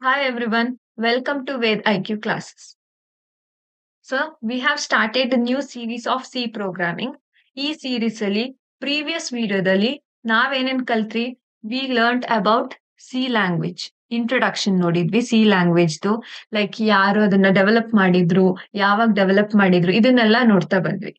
Hi everyone, welcome to Ved IQ classes. So, we have started a new series of C programming. ಈ series ಅಲ್ಲಿ previous ವಿಡಿಯೋದಲ್ಲಿ ನಾವೇನೇನ್ ಕಲ್ತ್ರಿ we learned about C language introduction ನೋಡಿದ್ವಿ C ಲ್ಯಾಂಗ್ವೇಜ್ದು like ಯಾರು ಅದನ್ನ ಡೆವಲಪ್ ಮಾಡಿದ್ರು ಯಾವಾಗ ಡೆವಲಪ್ ಮಾಡಿದ್ರು ಇದನ್ನೆಲ್ಲ ನೋಡ್ತಾ ಬಂದ್ವಿ.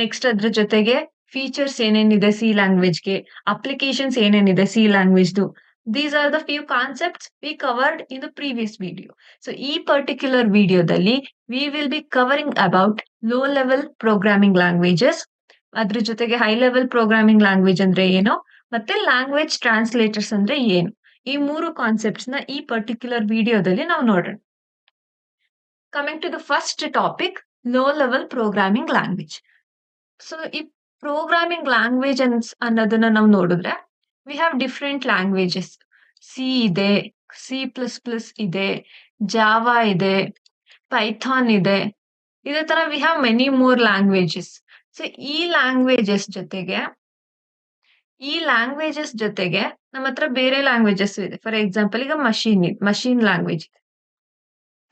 ನೆಕ್ಸ್ಟ್ ಅದ್ರ ಜೊತೆಗೆ ಫೀಚರ್ಸ್ ಏನೇನಿದೆ ಸಿ ಲ್ಯಾಂಗ್ವೇಜ್ಗೆ, ಅಪ್ಲಿಕೇಶನ್ಸ್ ಏನೇನಿದೆ C ಲ್ಯಾಂಗ್ವೇಜ್ದು. These are the few concepts we covered in the previous video. So, ಈ ಪರ್ಟಿಕ್ಯುಲರ್ ವಿಡಿಯೋದಲ್ಲಿ we will be covering about low level programming languages. ಅದ್ರ ಜೊತೆಗೆ ಹೈ ಲೆವೆಲ್ ಪ್ರೋಗ್ರಾಮಿಂಗ್ ಲ್ಯಾಂಗ್ವೇಜ್ ಅಂದ್ರೆ ಏನು ಮತ್ತೆ ಲ್ಯಾಂಗ್ವೇಜ್ ಟ್ರಾನ್ಸ್ಲೇಟರ್ಸ್ ಅಂದ್ರೆ ಏನು ಈ ಮೂರು ಕಾನ್ಸೆಪ್ಟ್ಸ್ ನ ಈ ಪರ್ಟಿಕ್ಯುಲರ್ ವಿಡಿಯೋದಲ್ಲಿ ನಾವು ನೋಡೋಣ. Coming to the first topic, low level programming language. So ಈ ಪ್ರೋಗ್ರಾಮಿಂಗ್ ಲ್ಯಾಂಗ್ವೇಜ್ ಅನ್ನೋದನ್ನ ನಾವು ನೋಡಿದ್ರೆ we have different languages. C ಇದೆ, C++ ಇದೆ, ಜಾವಾ ಇದೆ, ಪೈಥಾನ್ ಇದೆ. ಇದೇ ತರ we have many more languages. So ಈ ಲ್ಯಾಂಗ್ವೇಜಸ್ ಜೊತೆಗೆ ನಮ್ಮ ಹತ್ರ ಬೇರೆ ಲ್ಯಾಂಗ್ವೇಜಸ್ ಇದೆ. ಫಾರ್ ಎಕ್ಸಾಂಪಲ್ ಈಗ ಮಷೀನ್ ಲ್ಯಾಂಗ್ವೇಜ್ ಇದೆ.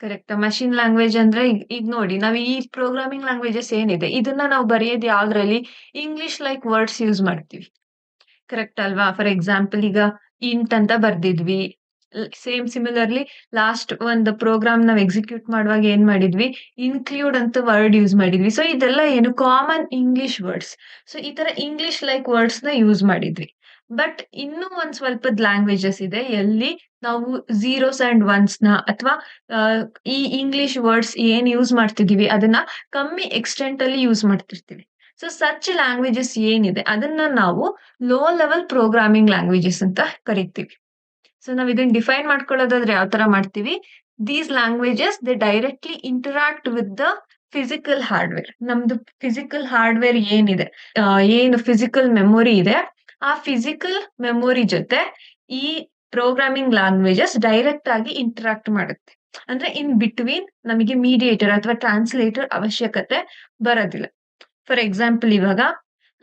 ಕರೆಕ್ಟ್. ಮಷೀನ್ ಲ್ಯಾಂಗ್ವೇಜ್ ಅಂದ್ರೆ ಈಗ ನೋಡಿ ನಾವು ಈ ಪ್ರೋಗ್ರಾಮಿಂಗ್ ಲ್ಯಾಂಗ್ವೇಜಸ್ ಏನಿದೆ ಇದನ್ನ ನಾವು ಬರೆಯೋದು ಯಾವ್ದ್ರಲ್ಲಿ ಇಂಗ್ಲಿಷ್ ಲೈಕ್ ವರ್ಡ್ಸ್ ಯೂಸ್ ಮಾಡ್ತೀವಿ. ಕರೆಕ್ಟ್ ಅಲ್ವಾ? ಫಾರ್ ಎಕ್ಸಾಂಪಲ್ ಈಗ ಇಂಟ್ ಅಂತ ಬರ್ದಿದ್ವಿ. ಸೇಮ್ ಸಿಮಿಲರ್ಲಿ ಲಾಸ್ಟ್ ಒಂದು ಪ್ರೋಗ್ರಾಮ್ ನಾವು ಎಕ್ಸಿಕ್ಯೂಟ್ ಮಾಡುವಾಗ ಏನ್ ಮಾಡಿದ್ವಿ, ಇನ್ಕ್ಲೂಡ್ ಅಂತ ವರ್ಡ್ ಯೂಸ್ ಮಾಡಿದ್ವಿ. ಸೊ ಇದೆಲ್ಲ ಏನು ಕಾಮನ್ ಇಂಗ್ಲಿಷ್ ವರ್ಡ್ಸ್. ಸೊ ಈ ತರ ಇಂಗ್ಲಿಷ್ ಲೈಕ್ ವರ್ಡ್ಸ್ ನ ಯೂಸ್ ಮಾಡಿದ್ವಿ. ಬಟ್ ಇನ್ನೂ ಒಂದ್ ಸ್ವಲ್ಪದ ಲ್ಯಾಂಗ್ವೇಜಸ್ ಇದೆ ಎಲ್ಲಿ ನಾವು ಝೀರೋಸ್ ಅಂಡ್ ಒನ್ಸ್ ನ ಅಥವಾ ಈ ಇಂಗ್ಲಿಷ್ ವರ್ಡ್ಸ್ ಏನ್ ಯೂಸ್ ಮಾಡ್ತಿದೀವಿ ಅದನ್ನ ಕಮ್ಮಿ ಎಕ್ಸ್ಟೆಂಟ್ ಅಲ್ಲಿ ಯೂಸ್ ಮಾಡ್ತಿರ್ತೀವಿ. ಸೊ ಸಚ್ ಲ್ಯಾಂಗ್ವೇಜಸ್ ಏನಿದೆ ಅದನ್ನ ನಾವು ಲೋ ಲೆವೆಲ್ ಪ್ರೋಗ್ರಾಮಿಂಗ್ ಲ್ಯಾಂಗ್ವೇಜಸ್ ಅಂತ ಕರಿತೀವಿ. ಸೊ ನಾವ್ ಇದನ್ನ ಡಿಫೈನ್ ಮಾಡ್ಕೊಳ್ಳೋದಾದ್ರೆ ಯಾವ ತರ ಮಾಡ್ತೀವಿ, these languages they directly interact with the physical hardware. ನಮ್ದು ಫಿಸಿಕಲ್ ಹಾರ್ಡ್ವೇರ್ ಏನಿದೆ, ಏನು ಫಿಸಿಕಲ್ ಮೆಮೊರಿ ಇದೆ, ಆ ಫಿಸಿಕಲ್ ಮೆಮೊರಿ ಜೊತೆ ಈ ಪ್ರೋಗ್ರಾಮಿಂಗ್ ಲ್ಯಾಂಗ್ವೇಜಸ್ ಡೈರೆಕ್ಟ್ ಆಗಿ ಇಂಟರಾಕ್ಟ್ ಮಾಡುತ್ತೆ. ಅಂದ್ರೆ ಇನ್ ಬಿಟ್ವೀನ್ ನಮಗೆ ಮೀಡಿಯೇಟರ್ ಅಥವಾ ಟ್ರಾನ್ಸ್ಲೇಟರ್ ಅವಶ್ಯಕತೆ ಬರೋದಿಲ್ಲ. ಫಾರ್ ಎಕ್ಸಾಂಪಲ್ ಇವಾಗ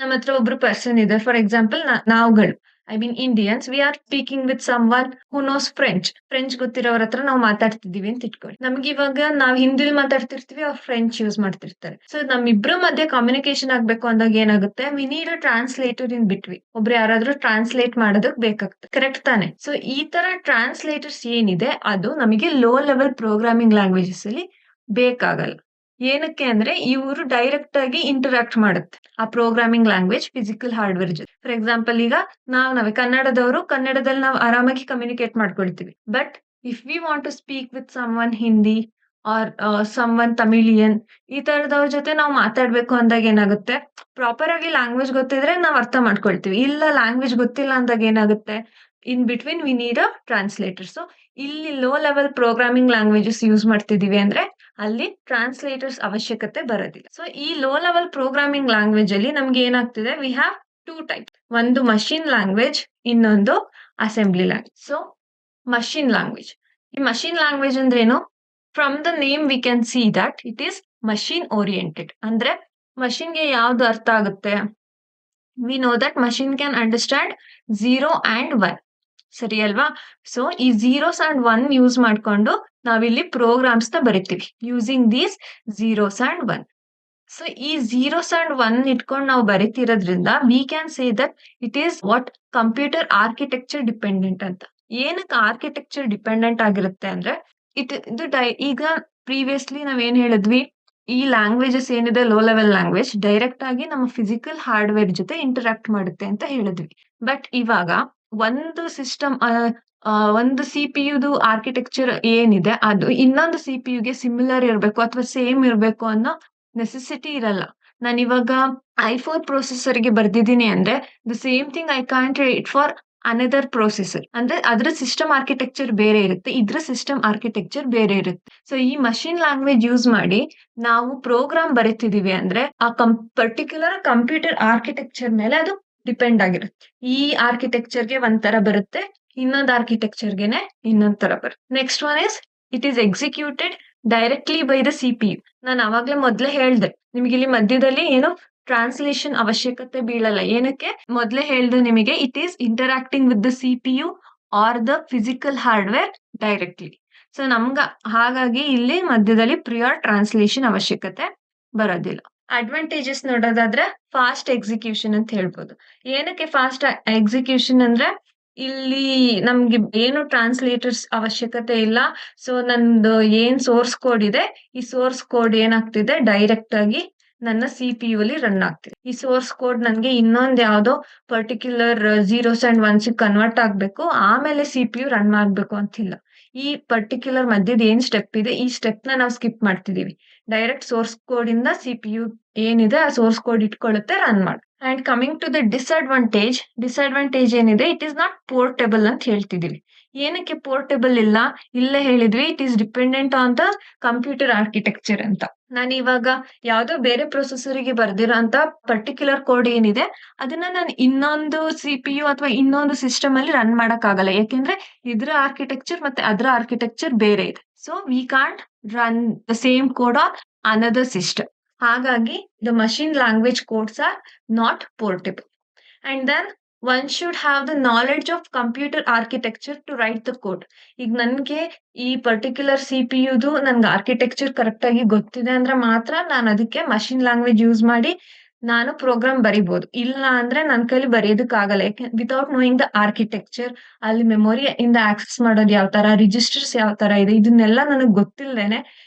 ನಮ್ಮ ಹತ್ರ ಒಬ್ರು ಪರ್ಸನ್ ಇದೆ. ಫಾರ್ ಎಕ್ಸಾಂಪಲ್ ನಾವುಗಳು I mean Indians we are speaking with someone who knows French ಗೊತ್ತಿರೋರ ಹತ್ರ ನಾವು ಮಾತಾಡ್ತಿದೀವಿ ಅಂತ ಇಟ್ಕೊಳ್ಳಿ. ನಮ್ಗೆ ಇವಾಗ ನಾವು ಹಿಂದಿಲ್ ಮಾತಾಡ್ತಿರ್ತೀವಿ, ಅವ್ರು ಫ್ರೆಂಚ್ ಯೂಸ್ ಮಾಡ್ತಿರ್ತಾರೆ. ಸೊ ನಮ್ಮಿಬ್ರು ಮಧ್ಯೆ ಕಮ್ಯುನಿಕೇಶನ್ ಆಗ್ಬೇಕು ಅಂದಾಗ ಏನಾಗುತ್ತೆ, V need a translator in between. ಒಬ್ರು ಯಾರಾದ್ರೂ ಟ್ರಾನ್ಸ್ಲೇಟ್ ಮಾಡೋದಕ್ ಬೇಕಾಗ್ತದೆ. ಕರೆಕ್ಟ್ ತಾನೆ? ಸೊ ಈ ತರ ಟ್ರಾನ್ಸ್ಲೇಟರ್ಸ್ ಏನಿದೆ ಅದು ನಮಗೆ ಲೋ ಲೆವೆಲ್ ಪ್ರೋಗ್ರಾಮಿಂಗ್ ಲ್ಯಾಂಗ್ವೇಜಸ್ ಅಲ್ಲಿ ಬೇಕಾಗಲ್ಲ. ಏನಕ್ಕೆ ಅಂದ್ರೆ ಇವರು ಡೈರೆಕ್ಟ್ ಆಗಿ ಇಂಟರಾಕ್ಟ್ ಮಾಡುತ್ತೆ ಆ ಪ್ರೋಗ್ರಾಮಿಂಗ್ ಲ್ಯಾಂಗ್ವೇಜ್ ಫಿಸಿಕಲ್ ಹಾರ್ಡ್ವೇರ್ ಜೊತೆ. ಫಾರ್ ಎಕ್ಸಾಂಪಲ್ ಈಗ ನಾವೇ ಕನ್ನಡದವರು ಕನ್ನಡದಲ್ಲಿ ನಾವು ಆರಾಮಾಗಿ ಕಮ್ಯುನಿಕೇಟ್ ಮಾಡ್ಕೊಳ್ತೀವಿ. But if we want to speak with someone Hindi or someone Tamilian, ಈ ತರದವ್ರ ಜೊತೆ ನಾವು ಮಾತಾಡ್ಬೇಕು ಅಂದಾಗ ಏನಾಗುತ್ತೆ, ಪ್ರಾಪರ್ ಆಗಿ ಲ್ಯಾಂಗ್ವೇಜ್ ಗೊತ್ತಿದ್ರೆ ನಾವು ಅರ್ಥ ಮಾಡ್ಕೊಳ್ತೀವಿ. ಇಲ್ಲ ಲ್ಯಾಂಗ್ವೇಜ್ ಗೊತ್ತಿಲ್ಲ ಅಂದಾಗ ಏನಾಗುತ್ತೆ, in between we need a translator. So ಇಲ್ಲಿ low level programming languages use ಮಾಡ್ತಿದೀವಿ ಅಂದ್ರೆ ಅಲ್ಲಿ ಟ್ರಾನ್ಸ್ಲೇಟರ್ಸ್ ಅವಶ್ಯಕತೆ ಬರೋದಿಲ್ಲ. ಸೊ ಈ ಲೋ ಲೆವೆಲ್ ಪ್ರೋಗ್ರಾಮಿಂಗ್ ಲ್ಯಾಂಗ್ವೇಜ್ ಅಲ್ಲಿ ನಮ್ಗೆ ಏನಾಗ್ತಿದೆ, ವಿ ಹ್ಯಾವ್ ಟೂ ಟೈಪ್. ಒಂದು ಮಷೀನ್ ಲ್ಯಾಂಗ್ವೇಜ್, ಇನ್ನೊಂದು assembly language. So machine language, ಈ ಮಷೀನ್ ಲ್ಯಾಂಗ್ವೇಜ್ ಅಂದ್ರೇನು? From the name we can see that it is machine oriented. ಅಂದ್ರೆ ಮಷೀನ್ಗೆ ಯಾವ್ದು ಅರ್ಥ ಆಗುತ್ತೆ, we know that machine can understand 0 and 1. ಸರಿ ಅಲ್ವಾ? ಸೊ ಈ ಝೀರೋಸ್ ಅಂಡ್ ಒನ್ ಯೂಸ್ ಮಾಡ್ಕೊಂಡು ನಾವಿಲ್ಲಿ ಪ್ರೋಗ್ರಾಮ್ಸ್ ನ ಬರಿತೀವಿ using these zeros and one. So ಈ ಝೀರೋಸ್ ಅಂಡ್ ಒನ್ ಇಟ್ಕೊಂಡು ನಾವು ಬರಿತಿರೋದ್ರಿಂದ we can say that it is what computer architecture dependent ಅಂತ. ಏನಕ್ಕೆ ಆರ್ಕಿಟೆಕ್ಚರ್ ಡಿಪೆಂಡೆಂಟ್ ಆಗಿರುತ್ತೆ ಅಂದ್ರೆ ಈಗ ಪ್ರೀವಿಯಸ್ಲಿ ನಾವೇನ್ ಹೇಳಿದ್ವಿ, ಈ ಲ್ಯಾಂಗ್ವೇಜಸ್ ಏನಿದೆ ಲೋ ಲೆವೆಲ್ ಲ್ಯಾಂಗ್ವೇಜ್ ಡೈರೆಕ್ಟ್ ಆಗಿ ನಮ್ಮ ಫಿಸಿಕಲ್ ಹಾರ್ಡ್ವೇರ್ ಜೊತೆ ಇಂಟರಾಕ್ಟ್ ಮಾಡುತ್ತೆ ಅಂತ ಹೇಳಿದ್ವಿ. ಬಟ್ ಇವಾಗ ಒಂದು ಸಿಸ್ಟಮ್ ಒಂದು ಸಿಪಿಯುದು ಆರ್ಕಿಟೆಕ್ಚರ್ ಏನಿದೆ ಅದು ಇನ್ನೊಂದು ಸಿಪಿಯುಗೆ ಸಿಮಿಲರ್ ಇರಬೇಕು ಅಥವಾ ಸೇಮ್ ಇರಬೇಕು ಅನ್ನೋ ನೆಸೆಸಿಟಿ ಇರಲ್ಲ. ನಾನು ಇವಾಗ i4 ಪ್ರೊಸೆಸರ್ಗೆ ಬರ್ದಿದ್ದೀನಿ ಅಂದ್ರೆ the same thing I can't right for another processor. ಅಂದ್ರೆ ಅದ್ರ ಸಿಸ್ಟಮ್ ಆರ್ಕಿಟೆಕ್ಚರ್ ಬೇರೆ ಇರುತ್ತೆ, ಇದ್ರ ಸಿಸ್ಟಮ್ ಆರ್ಕಿಟೆಕ್ಚರ್ ಬೇರೆ ಇರುತ್ತೆ. ಸೊ ಈ ಮಷೀನ್ ಲ್ಯಾಂಗ್ವೇಜ್ ಯೂಸ್ ಮಾಡಿ ನಾವು ಪ್ರೋಗ್ರಾಮ್ ಬರೀತಿದೀವಿ ಅಂದ್ರೆ ಆ ಪರ್ಟಿಕ್ಯುಲರ್ ಕಂಪ್ಯೂಟರ್ ಆರ್ಕಿಟೆಕ್ಚರ್ ಮೇಲೆ ಅದು ಡಿಪೆಂಡ್ ಆಗಿರುತ್ತೆ. ಈ ಆರ್ಕಿಟೆಕ್ಚರ್ಗೆ ಒಂಥರ ಬರುತ್ತೆ, ಇನ್ನೊಂದು ಆರ್ಕಿಟೆಕ್ಚರ್ಗೆನೆ ಇನ್ನೊಂದ್ ತರ ಬರುತ್ತೆ. Next one is it is executed directly by the CPU. ನಾನು ಅವಾಗ್ಲೇ ಮೊದ್ಲೇ ಹೇಳ್ದೆ ನಿಮ್ಗೆ ಇಲ್ಲಿ ಮಧ್ಯದಲ್ಲಿ ಏನು ಟ್ರಾನ್ಸ್ಲೇಷನ್ ಅವಶ್ಯಕತೆ ಬೀಳಲ್ಲ. ಏನಕ್ಕೆ? ಮೊದ್ಲೇ ಹೇಳ್ದೆ ನಿಮಗೆ, it is interacting with the CPU are the physical hardware directly. So ಹಾಗಾಗಿ ಇಲ್ಲಿ ಮಧ್ಯದಲ್ಲಿ ಪ್ರಿಯರ್ ಟ್ರಾನ್ಸ್ಲೇಷನ್ ಅವಶ್ಯಕತೆ ಬರೋದಿಲ್ಲ. ಅಡ್ವಾಂಟೇಜಸ್ ನೋಡೋದಾದ್ರೆ ಫಾಸ್ಟ್ ಎಕ್ಸಿಕ್ಯೂಷನ್ ಅಂತ ಹೇಳ್ಬೋದು. ಏನಕ್ಕೆ ಫಾಸ್ಟ್ ಎಕ್ಸಿಕ್ಯೂಷನ್ ಅಂದ್ರೆ ಇಲ್ಲಿ ನಮ್ಗೆ ಏನು ಟ್ರಾನ್ಸ್ಲೇಟರ್ಸ್ ಅವಶ್ಯಕತೆ ಇಲ್ಲ. ಸೊ ನಂದು ಏನ್ ಸೋರ್ಸ್ ಕೋಡ್ ಇದೆ, ಈ ಸೋರ್ಸ್ ಕೋಡ್ ಏನಾಗ್ತಿದೆ ಡೈರೆಕ್ಟ್ ಆಗಿ ನನ್ನ CPU ಅಲ್ಲಿ ರನ್ ಆಗ್ತಿದೆ. ಈ ಸೋರ್ಸ್ ಕೋಡ್ ನನ್ಗೆ ಇನ್ನೊಂದ್ ಯಾವ್ದೋ particular zeros and once convert ಆಗ್ಬೇಕು, ಆಮೇಲೆ CPU ರನ್ ಮಾಡ್ಬೇಕು ಅಂತಿಲ್ಲ. ಈ ಪರ್ಟಿಕ್ಯುಲರ್ ಮಧ್ಯದ ಏನ್ ಸ್ಟೆಪ್ ಇದೆ, ಈ ಸ್ಟೆಪ್ ನಾವು ಸ್ಕಿಪ್ ಮಾಡ್ತಿದೀವಿ. ಡೈರೆಕ್ಟ್ ಸೋರ್ಸ್ ಕೋಡ್ ಇಂದ CPU ಏನಿದೆ ಆ ಸೋರ್ಸ್ ಕೋಡ್ ಇಟ್ಕೊಳ್ಳುತ್ತೆ, ರನ್ ಮಾಡಿ. And coming to the disadvantage ಏನಿದೆ, ಇಟ್ ಇಸ್ ನಾಟ್ ಪೋರ್ಟೇಬಲ್ ಅಂತ ಹೇಳ್ತಿದೀವಿ. ಏನಕ್ಕೆ ಪೋರ್ಟೇಬಲ್ ಇಲ್ಲ? ಇಲ್ಲೇ ಹೇಳಿದ್ವಿ, it is dependent on the computer architecture ಅಂತ. ನಾನು ಇವಾಗ ಯಾವ್ದೋ ಬೇರೆ ಪ್ರೊಸೆಸರ್ಗೆ ಬರ್ದಿರೋ ಅಂತ ಪರ್ಟಿಕ್ಯುಲರ್ ಕೋಡ್ ಏನಿದೆ, ಅದನ್ನ ನಾನು ಇನ್ನೊಂದು CPU ಅಥವಾ ಇನ್ನೊಂದು ಸಿಸ್ಟಮ್ ಅಲ್ಲಿ ರನ್ ಮಾಡಕ್ ಆಗಲ್ಲ. ಯಾಕೆಂದ್ರೆ ಇದ್ರ ಆರ್ಕಿಟೆಕ್ಚರ್ ಮತ್ತೆ ಅದರ ಆರ್ಕಿಟೆಕ್ಚರ್ ಬೇರೆ ಇದೆ. So we can't run the same code on another system. ಹಾಗಾಗಿ the machine language codes are not portable. And then one should have the knowledge of computer architecture to write the code. ಈಗ ನನ್ಗೆ ಈ particular CPUದು ನನ್ಗೆ architecture correct ಆಗಿ ಗೊತ್ತಿದೆ ಅಂದ್ರೆ ಮಾತ್ರ ನಾನು ಅದಕ್ಕೆ ಮಷಿನ್ ಲ್ಯಾಂಗ್ವೇಜ್ ಯೂಸ್ ಮಾಡಿ ನಾನು ಪ್ರೋಗ್ರಾಮ್ ಬರಿಬಹುದು. ಇಲ್ಲ ಅಂದ್ರೆ ನನ್ನ ಕೈಲಿ ಬರೆಯೋದಕ್ಕೆ ಆಗಲ್ಲ. ವಿತೌಟ್ ನೋಯಿಂಗ್ ದ ಆರ್ಕಿಟೆಕ್ಚರ್, ಅಲ್ಲಿ ಮೆಮೊರಿ ಇಂದ ಆಕ್ಸೆಸ್ ಮಾಡೋದು ಯಾವ ತರ, ರಿಜಿಸ್ಟರ್ಸ್ ಯಾವ ತರ ಇದೆ, ಇದನ್ನೆಲ್ಲ ನನಗೆ ಗೊತ್ತಿಲ್ಲದೇನೆ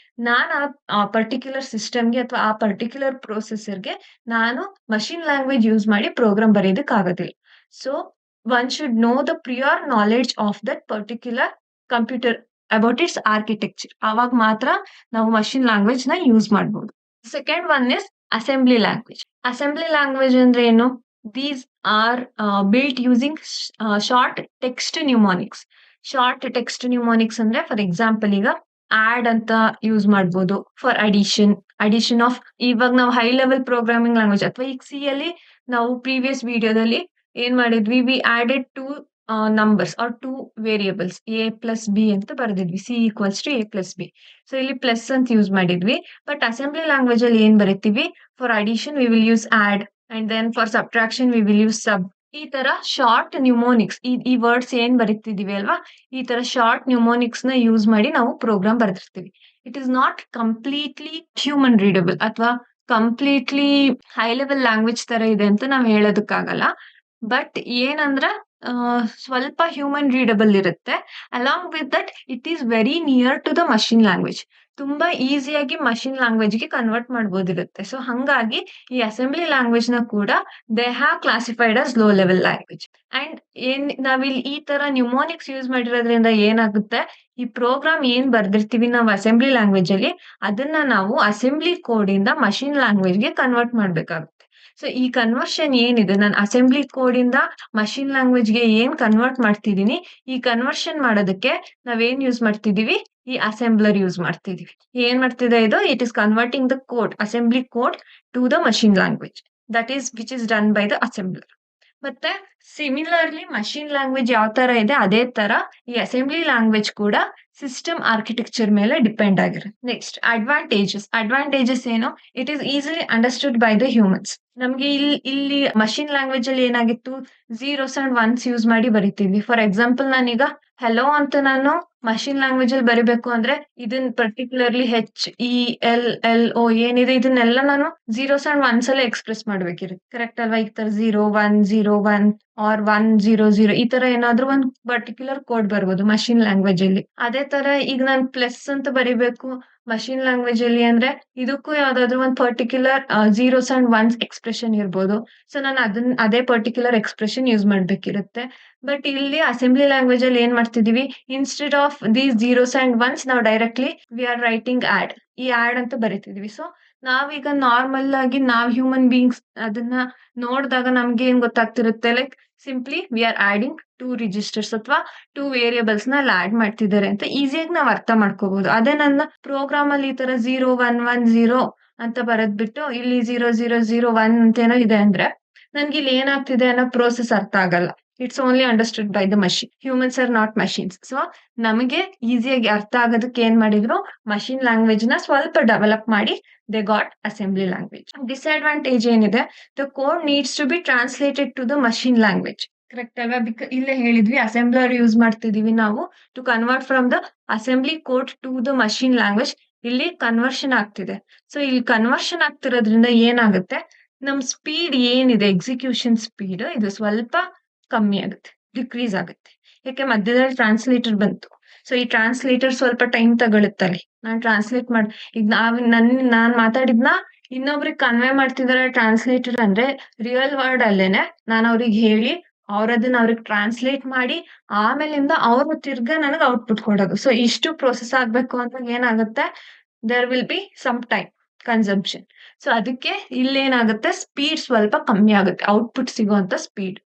ನಾನು ಆ ಪರ್ಟಿಕ್ಯುಲರ್ ಸಿಸ್ಟಮ್ಗೆ ಅಥವಾ ಆ ಪರ್ಟಿಕ್ಯುಲರ್ ಪ್ರೊಸೆಸರ್ಗೆ ನಾನು ಮಷಿನ್ ಲ್ಯಾಂಗ್ವೇಜ್ ಯೂಸ್ ಮಾಡಿ ಪ್ರೋಗ್ರಾಮ್ ಬರೆಯೋದಕ್ಕೆ ಆಗೋದಿಲ್ಲ. So one should know the prior knowledge of that particular computer about its architecture. ಆವಾಗ ಮಾತ್ರ ನಾವು ಮಷಿನ್ ಲ್ಯಾಂಗ್ವೇಜ್ ನ ಯೂಸ್ ಮಾಡಬಹುದು. Second one is assembly language. Assembly language ಅಂದ್ರೆ ಏನು? These are built using short text mnemonics. Short text mnemonics ಅಂದ್ರೆ for example ಈಗ add ಅಂತ ಯೂಸ್ ಮಾಡ್ಬೋದು ಫಾರ್ ಅಡಿಷನ್ ಆಫ್. ಇವಾಗ ನಾವು ಹೈ ಲೆವೆಲ್ ಪ್ರೋಗ್ರಾಮಿಂಗ್ ಲ್ಯಾಂಗ್ವೇಜ್ ಅಥವಾ ಈಗ C ಅಲ್ಲಿ ನಾವು ಪ್ರೀವಿಯಸ್ ವಿಡಿಯೋದಲ್ಲಿ ಏನ್ ಮಾಡಿದ್ವಿ, we added two numbers or two variables A+B ಅಂತ ಬರೆದಿದ್ವಿ, C=A+B. ಸೊ ಇಲ್ಲಿ ಪ್ಲಸ್ ಅಂತ ಯೂಸ್ ಮಾಡಿದ್ವಿ. ಬಟ್ ಅಸೆಂಬ್ಲಿ ಲ್ಯಾಂಗ್ವೇಜ್ ಅಲ್ಲಿ ಏನ್ ಬರೀತೀವಿ, for addition we will use add, and then for subtraction we will use sub. ಈ ತರ ಶಾರ್ಟ್ ನ್ಯೂಮೋನಿಕ್ಸ್, ಈ ವರ್ಡ್ಸ್ ಏನ್ ಬರೀತಿದೀವಿ ಅಲ್ವಾ, ಈ ತರ ಶಾರ್ಟ್ ನ್ಯೂಮೋನಿಕ್ಸ್ ನ ಯೂಸ್ ಮಾಡಿ ನಾವು ಪ್ರೋಗ್ರಾಮ್ ಬರೆದಿರ್ತೀವಿ. It is not completely human readable ಅಥವಾ ಕಂಪ್ಲೀಟ್ಲಿ ಹೈ ಲೆವೆಲ್ ಲ್ಯಾಂಗ್ವೇಜ್ ತರ ಇದೆ ಅಂತ ನಾವ್ ಹೇಳೋದಕ್ಕಾಗಲ್ಲ. ಬಟ್ ಏನಂದ್ರೆ ಸ್ವಲ್ಪ ಹ್ಯೂಮನ್ ರೀಡಬಲ್ ಇರುತ್ತೆ. Along with that it is very near to the machine language. ತುಂಬಾ ಈಸಿಯಾಗಿ ಮಷಿನ್ ಲ್ಯಾಂಗ್ವೇಜ್ಗೆ ಕನ್ವರ್ಟ್ ಮಾಡ್ಬೋದಿರುತ್ತೆ. ಸೊ ಹಂಗಾಗಿ ಈ ಅಸೆಂಬ್ಲಿ ಲ್ಯಾಂಗ್ವೇಜ್ ನ ಕೂಡ they have classified as low level language. And ನಾವಿಲ್ಲಿ ಈ ತರ ನ್ಯೂಮೋನಿಕ್ಸ್ ಯೂಸ್ ಮಾಡಿರೋದ್ರಿಂದ ಏನಾಗುತ್ತೆ, ಈ ಪ್ರೋಗ್ರಾಮ್ ಏನ್ ಬರ್ದಿರ್ತೀವಿ ನಾವು ಅಸೆಂಬ್ಲಿ ಲ್ಯಾಂಗ್ವೇಜ್ ಅಲ್ಲಿ, ಅದನ್ನ ನಾವು ಅಸೆಂಬ್ಲಿ ಕೋಡ್ ಇಂದ ಮಷಿನ್ ಲ್ಯಾಂಗ್ವೇಜ್ಗೆ ಕನ್ವರ್ಟ್ ಮಾಡ್ಬೇಕಾಗುತ್ತೆ. ಸೊ ಈ ಕನ್ವರ್ಷನ್ ಏನಿದೆ, ನಾನು ಅಸೆಂಬ್ಲಿ ಕೋಡ್ ಇಂದ ಮಷಿನ್ ಲ್ಯಾಂಗ್ವೇಜ್ಗೆ ಏನ್ ಕನ್ವರ್ಟ್ ಮಾಡ್ತಿದೀನಿ, ಈ ಕನ್ವರ್ಷನ್ ಮಾಡೋದಕ್ಕೆ ನಾವೇನ್ ಯೂಸ್ ಮಾಡ್ತಿದೀವಿ, ಈ ಅಸೆಂಬ್ಲರ್ ಯೂಸ್ ಮಾಡ್ತಿದೀವಿ. ಏನ್ ಮಾಡ್ತಿದೆ ಇದು, it is converting the code, assembly code to the machine language, that is which is done by the assembler. ಮತ್ತೆ ಸಿಮಿಲರ್ಲಿ ಮಷಿನ್ ಲ್ಯಾಂಗ್ವೇಜ್ ಯಾವ ತರ ಇದೆ, ಅದೇ ತರ ಈ ಅಸೆಂಬ್ಲಿ ಲ್ಯಾಂಗ್ವೇಜ್ ಕೂಡ ಸಿಸ್ಟಮ್ ಆರ್ಕಿಟೆಕ್ಚರ್ ಮೇಲೆ ಡಿಪೆಂಡ್ ಆಗಿರುತ್ತೆ. ನೆಕ್ಸ್ಟ್ ಅಡ್ವಾಂಟೇಜಸ್ ಏನು, it is easily understood by the humans. ನಮ್ಗೆ ಇಲ್ಲಿ ಮಷಿನ್ ಲ್ಯಾಂಗ್ವೇಜ್ ಅಲ್ಲಿ ಏನಾಗಿತ್ತು, ಜೀರೋಸ್ ಅಂಡ್ ಒನ್ಸ್ ಯೂಸ್ ಮಾಡಿ ಬರಿತೀವಿ. ಫಾರ್ ಎಕ್ಸಾಂಪಲ್ ನಾನೀಗ ಹೆಲೋ ಅಂತ ನಾನು ಮಷಿನ್ ಲ್ಯಾಂಗ್ವೇಜ್ ಅಲ್ಲಿ ಬರಿಬೇಕು ಅಂದ್ರೆ ಇದನ್ ಪರ್ಟಿಕ್ಯುಲರ್ಲಿ HELLO ಏನಿದೆ ಇದನ್ನೆಲ್ಲ ನಾನು ಜೀರೋಸ್ ಅಂಡ್ ಒನ್ಸ್ ಅಲ್ಲೇ ಎಕ್ಸ್ಪ್ರೆಸ್ ಮಾಡ್ಬೇಕಿರುತ್ತೆ, ಕರೆಕ್ಟ್ ಅಲ್ವಾ? ಈ ತರ 0101 ಆರ್ 100 ಈ ತರ ಏನಾದ್ರೂ ಒಂದು ಪರ್ಟಿಕ್ಯುಲರ್ ಕೋಡ್ ಬರ್ಬೋದು ಮಷಿನ್ ಲ್ಯಾಂಗ್ವೇಜ್ ಅಲ್ಲಿ. ಅದೇ ತರ ಈಗ ನಾನು ಪ್ಲಸ್ ಅಂತ ಬರಿಬೇಕು ಮಷಿನ್ ಲ್ಯಾಂಗ್ವೇಜ್ ಅಲ್ಲಿ ಅಂದ್ರೆ ಇದಕ್ಕೂ ಯಾವ್ದಾದ್ರು ಒಂದು particular zeros and ones expression ಇರ್ಬೋದು. ಸೊ ನಾನು ಅದೇ ಪರ್ಟಿಕ್ಯುಲರ್ ಎಕ್ಸ್ಪ್ರೆಷನ್ ಯೂಸ್ ಮಾಡ್ಬೇಕಿರುತ್ತೆ. ಬಟ್ ಇಲ್ಲಿ ಅಸೆಂಬ್ಲಿ ಲ್ಯಾಂಗ್ವೇಜ್ ಅಲ್ಲಿ ಏನ್ ಮಾಡ್ತಿದೀವಿ, instead of these zeros and ones ನಾವು directly we are writing add, ಈ ಆಡ್ ಅಂತ ಬರೀತಿದ್ವಿ. ಸೊ ನಾವೀಗ ನಾರ್ಮಲ್ ಆಗಿ ನಾವ್ ಹ್ಯೂಮನ್ ಬೀಯಿಂಗ್ಸ್ ಅದನ್ನ ನೋಡಿದಾಗ ನಮ್ಗೆ ಏನ್ ಗೊತ್ತಾಗ್ತಿರುತ್ತೆ, like simply we are adding 2 registers ಅಥವಾ 2 ವೇರಿಯೇಬಲ್ಸ್ ನ ಅಲ್ಲಿ ಆಡ್ ಮಾಡ್ತಿದ್ದಾರೆ ಅಂತ ಈಸಿಯಾಗಿ ನಾವ್ ಅರ್ಥ ಮಾಡ್ಕೋಬಹುದು. ಅದೇ ನನ್ನ ಪ್ರೋಗ್ರಾಮ್ ಅಲ್ಲಿ ಈ ತರ 0110 ಅಂತ ಬರೆದ್ಬಿಟ್ಟು ಇಲ್ಲಿ 0001 ಅಂತೇನೋ ಇದೆ ಅಂದ್ರೆ ನನ್ಗೆ ಇಲ್ಲಿ ಏನಾಗ್ತಿದೆ ಅನ್ನೋ ಪ್ರೋಸೆಸ್ ಅರ್ಥ ಆಗಲ್ಲ. It's only understood by the machine. Humans R not machines. So ನಮಗೆ ಈಸಿಯಾಗಿ ಅರ್ಥ ಆಗೋದಕ್ಕೆ ಏನ್ ಮಾಡಿದ್ರು, ಮಷಿನ್ ಲ್ಯಾಂಗ್ವೇಜ್ ನ ಸ್ವಲ್ಪ ಡೆವಲಪ್ ಮಾಡಿ they got assembly language. Disadvantage ಏನಿದೆ, the code needs to be translated to the machine language. Correct ಅಲ್ವಾ? ಇಲ್ಲೇ ಹೇಳಿದ್ವಿ ಅಸೆಂಬ್ಲರ್ ಯೂಸ್ ಮಾಡ್ತಿದೀವಿ ನಾವು to convert from the assembly code to the machine language. ಇಲ್ಲಿ ಕನ್ವರ್ಷನ್ ಆಗ್ತಿದೆ. ಸೊ ಇಲ್ಲಿ ಕನ್ವರ್ಷನ್ ಆಗ್ತಿರೋದ್ರಿಂದ ಏನಾಗುತ್ತೆ, ನಮ್ ಸ್ಪೀಡ್ ಏನಿದೆ ಎಕ್ಸಿಕ್ಯೂಷನ್ ಸ್ಪೀಡ್ ಇದು ಸ್ವಲ್ಪ ಕಮ್ಮಿ ಆಗುತ್ತೆ, ಡಿಕ್ರೀಸ್ ಆಗುತ್ತೆ. ಯಾಕೆ ಮಧ್ಯದಲ್ಲಿ ಟ್ರಾನ್ಸ್ಲೇಟರ್ ಬಂತು. ಸೊ ಈ ಟ್ರಾನ್ಸ್ಲೇಟರ್ ಸ್ವಲ್ಪ ಟೈಮ್ ತಗೊಳುತ್ತಲ್ಲಿ. ನಾನ್ ಟ್ರಾನ್ಸ್ಲೇಟ್ ಮಾಡ್ ಈಗ ನಾನ್ ಮಾತಾಡಿದ್ನ ಇನ್ನೊಬ್ರಿಗೆ ಕನ್ವೆ ಮಾಡ್ತಿದಾರೆ ಟ್ರಾನ್ಸ್ಲೇಟರ್ ಅಂದ್ರೆ ರಿಯಲ್ ವರ್ಡ್ ಅಲ್ಲೇನೆ ನಾನು ಅವ್ರಿಗೆ ಹೇಳಿ ಅವ್ರದನ್ನ ಅವ್ರಿಗೆ ಟ್ರಾನ್ಸ್ಲೇಟ್ ಮಾಡಿ ಆಮೇಲಿಂದ ಅವ್ರು ತಿರ್ಗಾ ನನಗೆ ಔಟ್‌ಪುಟ್ ಕೊಡೋದು. ಸೊ ಇಷ್ಟು ಪ್ರೊಸೆಸ್ ಆಗ್ಬೇಕು ಅಂದಾಗ ಏನಾಗುತ್ತೆ, there will be some time consumption. So ಅದಕ್ಕೆ ಇಲ್ಲೇನಾಗುತ್ತೆ ಸ್ಪೀಡ್ ಸ್ವಲ್ಪ ಕಮ್ಮಿ ಆಗುತ್ತೆ. ಔಟ್‌ಪುಟ್ ಸಿಗುವಂತ ಸ್ಪೀಡ್.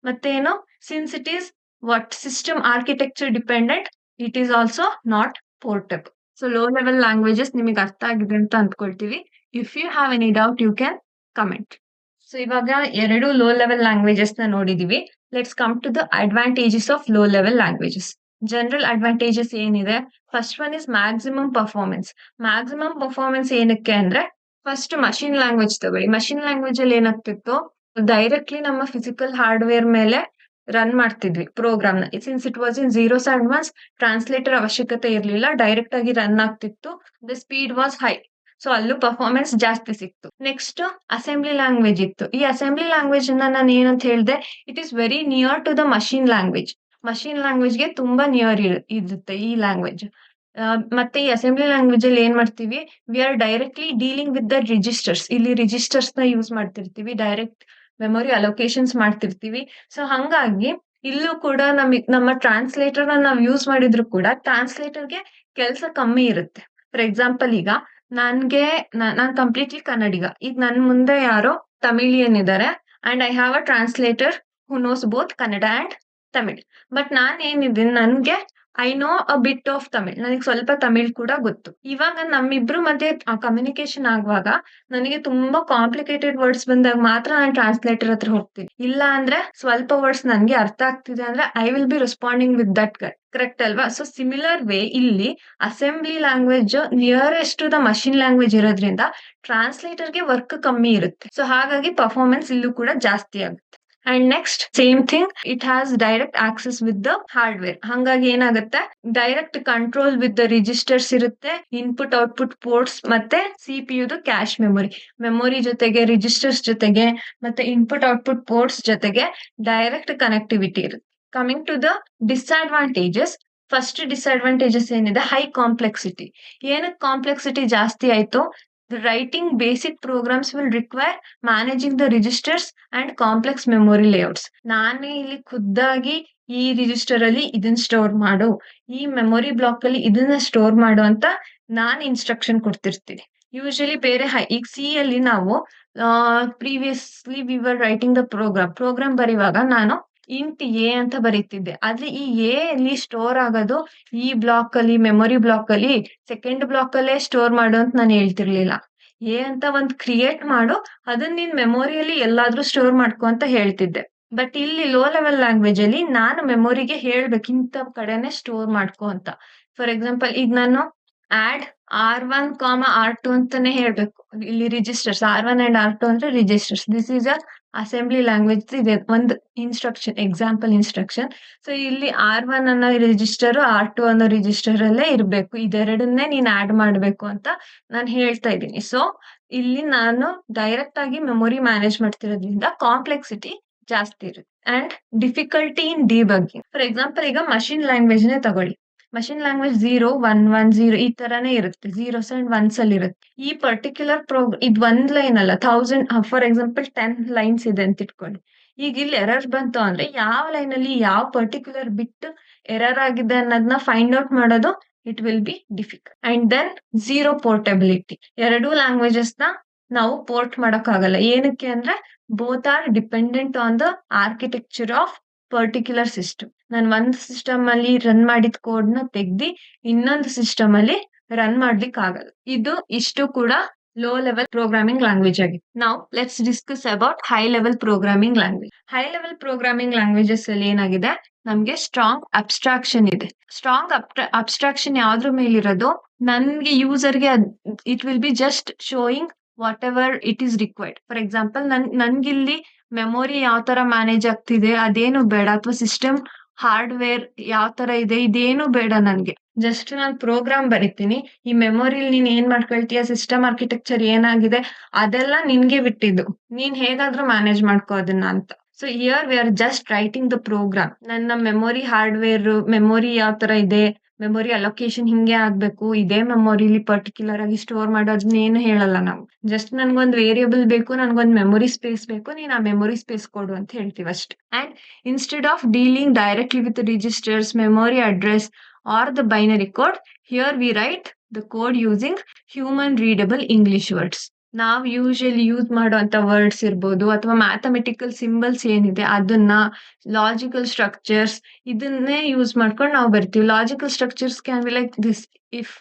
ಮತ್ತೇನು since it is what system architecture dependent, it is also not portable. So low level languages ನಿಮಗೆ ಅರ್ಥ ಆಗಿದೆ ಅಂತ ಅಂದ್ಕೊಳ್ತೀವಿ. If you have any doubt you can comment. So ಇವಾಗ 2 ಲೋ ಲೆವೆಲ್ ಲ್ಯಾಂಗ್ವೇಜಸ್ ನ ನೋಡಿದೀವಿ. Let's come to the advantages of low level languages. General advantages ಏನಿದೆ, first one is maximum performance. Maximum performance ಏನಕ್ಕೆ ಅಂದ್ರೆ, ಫಸ್ಟ್ ಮಷಿನ್ ಲ್ಯಾಂಗ್ವೇಜ್ ತಗೊಳ್ಳಿ. Machine language ಅಲ್ಲಿ ಏನಾಗ್ತಿತ್ತು, directly ನಮ್ಮ ಫಿಸಿಕಲ್ ಹಾರ್ಡ್ವೇರ್ ಮೇಲೆ ರನ್ ಮಾಡ್ತಿದ್ವಿ ಪ್ರೋಗ್ರಾಮ್ ನ. Since it was in zeros and once, translator ಅವಶ್ಯಕತೆ ಇರಲಿಲ್ಲ, ಡೈರೆಕ್ಟ್ ಆಗಿ ರನ್ ಆಗ್ತಿತ್ತು. The speed was high. So ಅಲ್ಲೂ ಪರ್ಫಾರ್ಮೆನ್ಸ್ ಜಾಸ್ತಿ ಸಿಕ್ತು. ನೆಕ್ಸ್ಟ್ ಅಸೆಂಬ್ಲಿ ಲ್ಯಾಂಗ್ವೇಜ್ ಇತ್ತು. ಈ ಅಸೆಂಬ್ಲಿ ಲ್ಯಾಂಗ್ವೇಜ್ ನಾನು ಏನಂತ ಹೇಳಿದೆ, it is very near to the machine language. Machine language ಗೆ ತುಂಬಾ ನಿಯರ್ ಇರುತ್ತೆ ಈ ಲ್ಯಾಂಗ್ವೇಜ್. ಮತ್ತೆ ಈ ಅಸೆಂಬ್ಲಿ ಲ್ಯಾಂಗ್ವೇಜ್ ಅಲ್ಲಿ ಏನ್ ಮಾಡ್ತೀವಿ, we are directly dealing with the registers. ಇಲ್ಲಿ ರಿಜಿಸ್ಟರ್ಸ್ ನ ಯೂಸ್ ಮಾಡ್ತಿರ್ತೀವಿ, ಡೈರೆಕ್ಟ್ ಮೆಮೊರಿ ಅಲೋಕೇಶನ್ಸ್ ಮಾಡ್ತಿರ್ತೀವಿ. ಸೊ ಹಂಗಾಗಿ ಇಲ್ಲೂ ಕೂಡ ನಮ್ಮ ಟ್ರಾನ್ಸ್ಲೇಟರ್ ನಾವು ಯೂಸ್ ಮಾಡಿದ್ರು ಕೂಡ ಟ್ರಾನ್ಸ್ಲೇಟರ್ಗೆ ಕೆಲಸ ಕಮ್ಮಿ ಇರುತ್ತೆ. ಫಾರ್ ಎಕ್ಸಾಂಪಲ್ ಈಗ ನಾನ್ ಕಂಪ್ಲೀಟ್ಲಿ ಕನ್ನಡಿಗ. ಈಗ ನನ್ ಮುಂದೆ ಯಾರೋ ತಮಿಳಿಯನ್ ಇದಾರೆ and I have a translator who knows both Kannada and Tamil. But ನಾನ್ ಏನಿದ್ದೀನಿ, ನನ್ಗೆ I know a bit of Tamil, ನನಗೆ ಸ್ವಲ್ಪ ತಮಿಳ್ ಕೂಡ ಗೊತ್ತು. ಇವಾಗ ನಮ್ಮಿಬ್ರು ಮಧ್ಯೆ ಕಮ್ಯುನಿಕೇಶನ್ ಆಗುವಾಗ ನನಗೆ ತುಂಬಾ ಕಾಂಪ್ಲಿಕೇಟೆಡ್ ವರ್ಡ್ಸ್ ಬಂದಾಗ ಮಾತ್ರ ನಾನು ಟ್ರಾನ್ಸ್ಲೇಟರ್ ಹತ್ರ ಹೋಗ್ತೀನಿ. ಇಲ್ಲ ಅಂದ್ರೆ ಸ್ವಲ್ಪ ವರ್ಡ್ಸ್ ನನ್ಗೆ ಅರ್ಥ ಆಗ್ತಿದೆ ಅಂದ್ರೆ I will be responding with that guy. Correct ಅಲ್ವಾ? ಸೊ ಸಿಮಿಲರ್ ವೇ ಇಲ್ಲಿ assembly language nearest to the machine language ಇರೋದ್ರಿಂದ ಟ್ರಾನ್ಸ್ಲೇಟರ್ಗೆ ವರ್ಕ್ ಕಮ್ಮಿ ಇರುತ್ತೆ. ಸೊ ಹಾಗಾಗಿ ಪರ್ಫಾರ್ಮೆನ್ಸ್ ಇಲ್ಲೂ ಕೂಡ ಜಾಸ್ತಿ ಆಗುತ್ತೆ. And next same thing, it has direct access with the hardware. ಹಂಗಾಗಿ ಏನಾಗುತ್ತೆ, direct control with the registers ಇರುತ್ತೆ, ಇನ್ಪುಟ್ ಔಟ್ಪುಟ್ ಪೋರ್ಟ್ಸ್ ಮತ್ತೆ ಸಿಪಿಯುದು ಕ್ಯಾಶ್ ಮೆಮೊರಿ ಜೊತೆಗೆ ರಿಜಿಸ್ಟರ್ಸ್ ಜೊತೆಗೆ ಮತ್ತೆ ಇನ್ಪುಟ್ ಔಟ್ಪುಟ್ ಪೋರ್ಟ್ಸ್ ಜೊತೆಗೆ ಡೈರೆಕ್ಟ್ ಕನೆಕ್ಟಿವಿಟಿ ಇರುತ್ತೆ. Coming to the disadvantages, first disadvantages ಏನಿದೆ, ಹೈ ಕಾಂಪ್ಲೆಕ್ಸಿಟಿ. ಏನಕ್ಕೆ ಕಾಂಪ್ಲೆಕ್ಸಿಟಿ ಜಾಸ್ತಿ ಆಯ್ತು, writing basic programs will require managing the registers and complex memory layouts. ನಾನೇ ಇಲ್ಲಿ ಖುದ್ದಾಗಿ ಈ ರಿಜಿಸ್ಟರ್ ಅಲ್ಲಿ ಇದನ್ನ ಸ್ಟೋರ್ ಮಾಡು, ಈ ಮೆಮೊರಿ ಬ್ಲಾಕ್ ಅಲ್ಲಿ ಇದನ್ನ ಸ್ಟೋರ್ ಮಾಡು ಅಂತ ನಾನ್ ಇನ್ಸ್ಟ್ರಕ್ಷನ್ ಕೊಡ್ತಿರ್ತೀನಿ. ಯೂಶಲಿ ಬೇರೆ ಈಗ ಸಿ ಅಲ್ಲಿ ನಾವು previously we were writing the program ಬರೆಯುವಾಗ ನಾನು ಇಂಟ್ ಎ ಅಂತ ಬರೀತಿದ್ದೆ. ಆದ್ರೆ ಈ ಎ ಅಲ್ಲಿ ಸ್ಟೋರ್ ಆಗೋದು ಈ ಬ್ಲಾಕ್ ಅಲ್ಲಿ, ಮೆಮೊರಿ ಬ್ಲಾಕ್ ಅಲ್ಲಿ, ಸೆಕೆಂಡ್ ಬ್ಲಾಕ್ ಅಲ್ಲೇ ಸ್ಟೋರ್ ಮಾಡು ಅಂತ ನಾನು ಹೇಳ್ತಿರ್ಲಿಲ್ಲ. ಎ ಅಂತ ಒಂದ್ ಕ್ರಿಯೇಟ್ ಮಾಡು, ಅದನ್ನ ನೀನ್ ಮೆಮೊರಿಯಲ್ಲಿ ಎಲ್ಲಾದ್ರೂ ಸ್ಟೋರ್ ಮಾಡ್ಕೊ ಅಂತ ಹೇಳ್ತಿದ್ದೆ. ಬಟ್ ಇಲ್ಲಿ ಲೋ ಲೆವೆಲ್ ಲ್ಯಾಂಗ್ವೇಜ್ ಅಲ್ಲಿ ನಾನು ಮೆಮೊರಿಗೆ ಹೇಳ್ಬೇಕು ಇಂಥ ಕಡೆನೆ ಸ್ಟೋರ್ ಮಾಡ್ಕೊ ಅಂತ. ಫಾರ್ ಎಕ್ಸಾಂಪಲ್ ಈಗ ನಾನು ಆಡ್ R1, R2 ಅಂತಾನೆ ಹೇಳ್ಬೇಕು. ಇಲ್ಲಿ ರಿಜಿಸ್ಟರ್ಸ್ R1 ಅಂಡ್ R2 ಅಂದ್ರೆ registers. This is a assembly language ಇದೆ ಒಂದು ಇನ್ಸ್ಟ್ರಕ್ಷನ್, ಎಕ್ಸಾಂಪಲ್ ಇನ್ಸ್ಟ್ರಕ್ಷನ್. ಸೊ ಇಲ್ಲಿ R1 ಅನ್ನೋ ರಿಜಿಸ್ಟರ್, R2 ಅನ್ನೋ ರಿಜಿಸ್ಟರ್ ಅಲ್ಲೇ ಇರ್ಬೇಕು. ಇದೆರಡನ್ನೇ ನೀನ್ ಆಡ್ ಮಾಡ್ಬೇಕು ಅಂತ ನಾನು ಹೇಳ್ತಾ ಇದ್ದೀನಿ. ಸೊ ಇಲ್ಲಿ ನಾನು ಡೈರೆಕ್ಟ್ ಆಗಿ ಮೆಮೊರಿ ಮ್ಯಾನೇಜ್ ಮಾಡ್ತಿರೋದ್ರಿಂದ ಕಾಂಪ್ಲೆಕ್ಸಿಟಿ ಜಾಸ್ತಿ ಇರುತ್ತೆ. And difficulty in debugging. For example ಈಗ ಮಷಿನ್ ಲ್ಯಾಂಗ್ವೇಜ್ ನೇ ತಗೊಳ್ಳಿ. ಮಷಿನ್ ಲ್ಯಾಂಗ್ವೇಜ್ 0, 1, 1, 0 ಈ ತರಾನೇ ಇರುತ್ತೆ. ಝೀರೋಸ್ ಅಂಡ್ ಒನ್ಸ್ ಅಲ್ಲಿ ಇರುತ್ತೆ. ಈ ಪರ್ಟಿಕ್ಯುಲರ್ ಇದು ಒಂದ್ ಲೈನ್ ಅಲ್ಲ, 1000 ಫಾರ್ ಎಕ್ಸಾಂಪಲ್ 10 ಲೈನ್ಸ್ ಇದೆ ಅಂತ ಇಟ್ಕೊಳ್ಳಿ. ಈಗ ಇಲ್ಲಿ ಎರರ್ ಬಂತು ಅಂದ್ರೆ ಯಾವ ಲೈನ್ ಅಲ್ಲಿ ಯಾವ ಪರ್ಟಿಕ್ಯುಲರ್ ಬಿಟ್ ಎರರ್ ಆಗಿದೆ ಅನ್ನೋದನ್ನ ಫೈಂಡ್ ಔಟ್ ಮಾಡೋದು it will be difficult. And then zero portability. ಎರಡೂ ಲ್ಯಾಂಗ್ವೇಜಸ್ ನ ನಾವು ಪೋರ್ಟ್ ಮಾಡಕ್ಕಾಗಲ್ಲ. ಏನಕ್ಕೆ ಅಂದ್ರೆ both are dependent on the architecture of particular system. ನಾನು ಒಂದ್ ಸಿಸ್ಟಮ್ ಅಲ್ಲಿ ರನ್ ಮಾಡಿದ ಕೋಡ್ ನ ತೆಗ್ದಿ ಇನ್ನೊಂದು ಸಿಸ್ಟಮ್ ಅಲ್ಲಿ ರನ್ ಮಾಡ್ಲಿಕ್ಕೆ ಆಗಲ್ಲ. ಇಷ್ಟು ಕೂಡ ಲೋ ಲೆವೆಲ್ ಪ್ರೋಗ್ರಾಮಿಂಗ್ ಲ್ಯಾಂಗ್ವೇಜ್ ಆಗಿದೆ. ನಾವು let's discuss about high level programming language. High level programming languages ಅಲ್ಲಿ ಏನಾಗಿದೆ, ನಮ್ಗೆ ಸ್ಟ್ರಾಂಗ್ ಅಬ್ಸ್ಟ್ರಾಕ್ಷನ್ ಇದೆ. ಸ್ಟ್ರಾಂಗ್ ಅಬ್ಸ್ಟ್ರಾಕ್ಷನ್ ಯಾವ್ದ್ರ ಮೇಲಿರೋದು, ನನ್ಗೆ ಯೂಸರ್ಗೆ it will be just showing whatever it is required. For example ನನ್ಗಿಲ್ಲಿ ಮೆಮೊರಿ ಯಾವ ತರ ಮ್ಯಾನೇಜ್ ಆಗ್ತಿದೆ ಅದೇನು ಬೇಡ, ಅಥವಾ ಸಿಸ್ಟಮ್ ಹಾರ್ಡ್ವೇರ್ ಯಾವ ತರ ಇದೆ ಇದೇನು ಬೇಡ ನನ್ಗೆ. ಜಸ್ಟ್ ನಾನು ಪ್ರೋಗ್ರಾಮ್ ಬರಿತೀನಿ, ಈ ಮೆಮೊರಿಲಿ ನೀನ್ ಏನ್ ಮಾಡ್ಕೊಳ್ತೀಯ, ಸಿಸ್ಟಮ್ ಆರ್ಕಿಟೆಕ್ಚರ್ ಏನಾಗಿದೆ ಅದೆಲ್ಲ ನಿನ್ಗೆ ಬಿಟ್ಟಿದ್ದು, ನೀನ್ ಹೇಗಾದ್ರೂ ಮ್ಯಾನೇಜ್ ಮಾಡ್ಕೋ ಅದನ್ನ ಅಂತ. So here we are just writing the program. ನನ್ನ ಮೆಮೊರಿ ಹಾರ್ಡ್ವೇರ್, ಮೆಮೊರಿ ಯಾವ ತರ ಇದೆ, ಮೆಮೊರಿ ಅಲೋಕೇಶನ್ ಹಿಂಗೆ ಆಗ್ಬೇಕು, ಇದೇ ಮೆಮೊರಿಲಿ ಪರ್ಟಿಕ್ಯುಲರ್ ಆಗಿ ಸ್ಟೋರ್ ಮಾಡೋದನ್ನೇನು ಹೇಳಲ್ಲ ನಾವು. ಜಸ್ಟ್ ನನ್ಗೊಂದು ವೇರಿಯಬಲ್ ಬೇಕು, ನನ್ಗೊಂದು ಮೆಮೊರಿ ಸ್ಪೇಸ್ ಬೇಕು, ನೀನ್ ಆ ಮೆಮೊರಿ ಸ್ಪೇಸ್ ಕೊಡು ಅಂತ ಹೇಳ್ತೀವಿ ಅಷ್ಟೇ. And instead of dealing directly with registers, memory address or the binary code, here we write the code using human readable English words. ನಾವು ಯೂಶಲಿ ಯೂಸ್ ಮಾಡುವಂತ ವರ್ಡ್ಸ್ ಇರ್ಬೋದು, ಅಥವಾ ಮ್ಯಾಥಮೆಟಿಕಲ್ ಸಿಂಬಲ್ಸ್ ಏನಿದೆ ಅದನ್ನ, ಲಾಜಿಕಲ್ ಸ್ಟ್ರಕ್ಚರ್ಸ್ ಇದನ್ನೇ ಯೂಸ್ ಮಾಡ್ಕೊಂಡು ನಾವು ಬರ್ತೀವಿ. Logical structures can be like this, if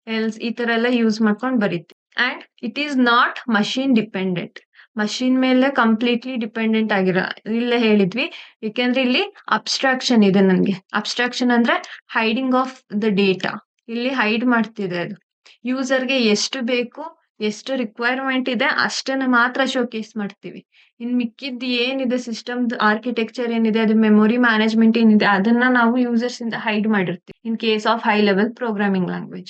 else, ಈ ತರ ಎಲ್ಲ ಯೂಸ್ ಮಾಡ್ಕೊಂಡು ಬರೀತೀವಿ. And it is not machine dependent. Machine ಮೇಲೆ ಕಂಪ್ಲೀಟ್ಲಿ ಡಿಪೆಂಡೆಂಟ್ ಆಗಿರೋ ಇಲ್ಲೇ ಹೇಳಿದ್ವಿ, ಯಾಕೆಂದ್ರೆ ಇಲ್ಲಿ ಅಬ್ಸ್ಟ್ರಾಕ್ಷನ್ ಇದೆ. ನನ್ಗೆ ಅಬ್ಸ್ಟ್ರಾಕ್ಷನ್ ಅಂದ್ರೆ ಹೈಡಿಂಗ್ ಆಫ್ ದ ಡೇಟಾ. ಇಲ್ಲಿ ಹೈಡ್ ಮಾಡ್ತಿದೆ ಅದು. ಯೂಸರ್ಗೆ ಎಷ್ಟು ಬೇಕು, ಎಷ್ಟು ರಿಕ್ವೈರ್ಮೆಂಟ್ ಇದೆ ಅಷ್ಟನ್ನ ಮಾತ್ರ ಶೋಕೇಸ್ ಮಾಡ್ತೀವಿ. ಇನ್ ಮಿಕ್ಕಿದ್ದು ಏನಿದೆ, ಸಿಸ್ಟಮ್ ಆರ್ಕಿಟೆಕ್ಚರ್ ಏನಿದೆ, ಅದು ಮೆಮೊರಿ ಮ್ಯಾನೇಜ್ಮೆಂಟ್ ಏನಿದೆ ಅದನ್ನ ನಾವು ಯೂಸರ್ಸ್ ಇಂದ ಹೈಡ್ ಮಾಡಿರ್ತೀವಿ in case of high level programming language.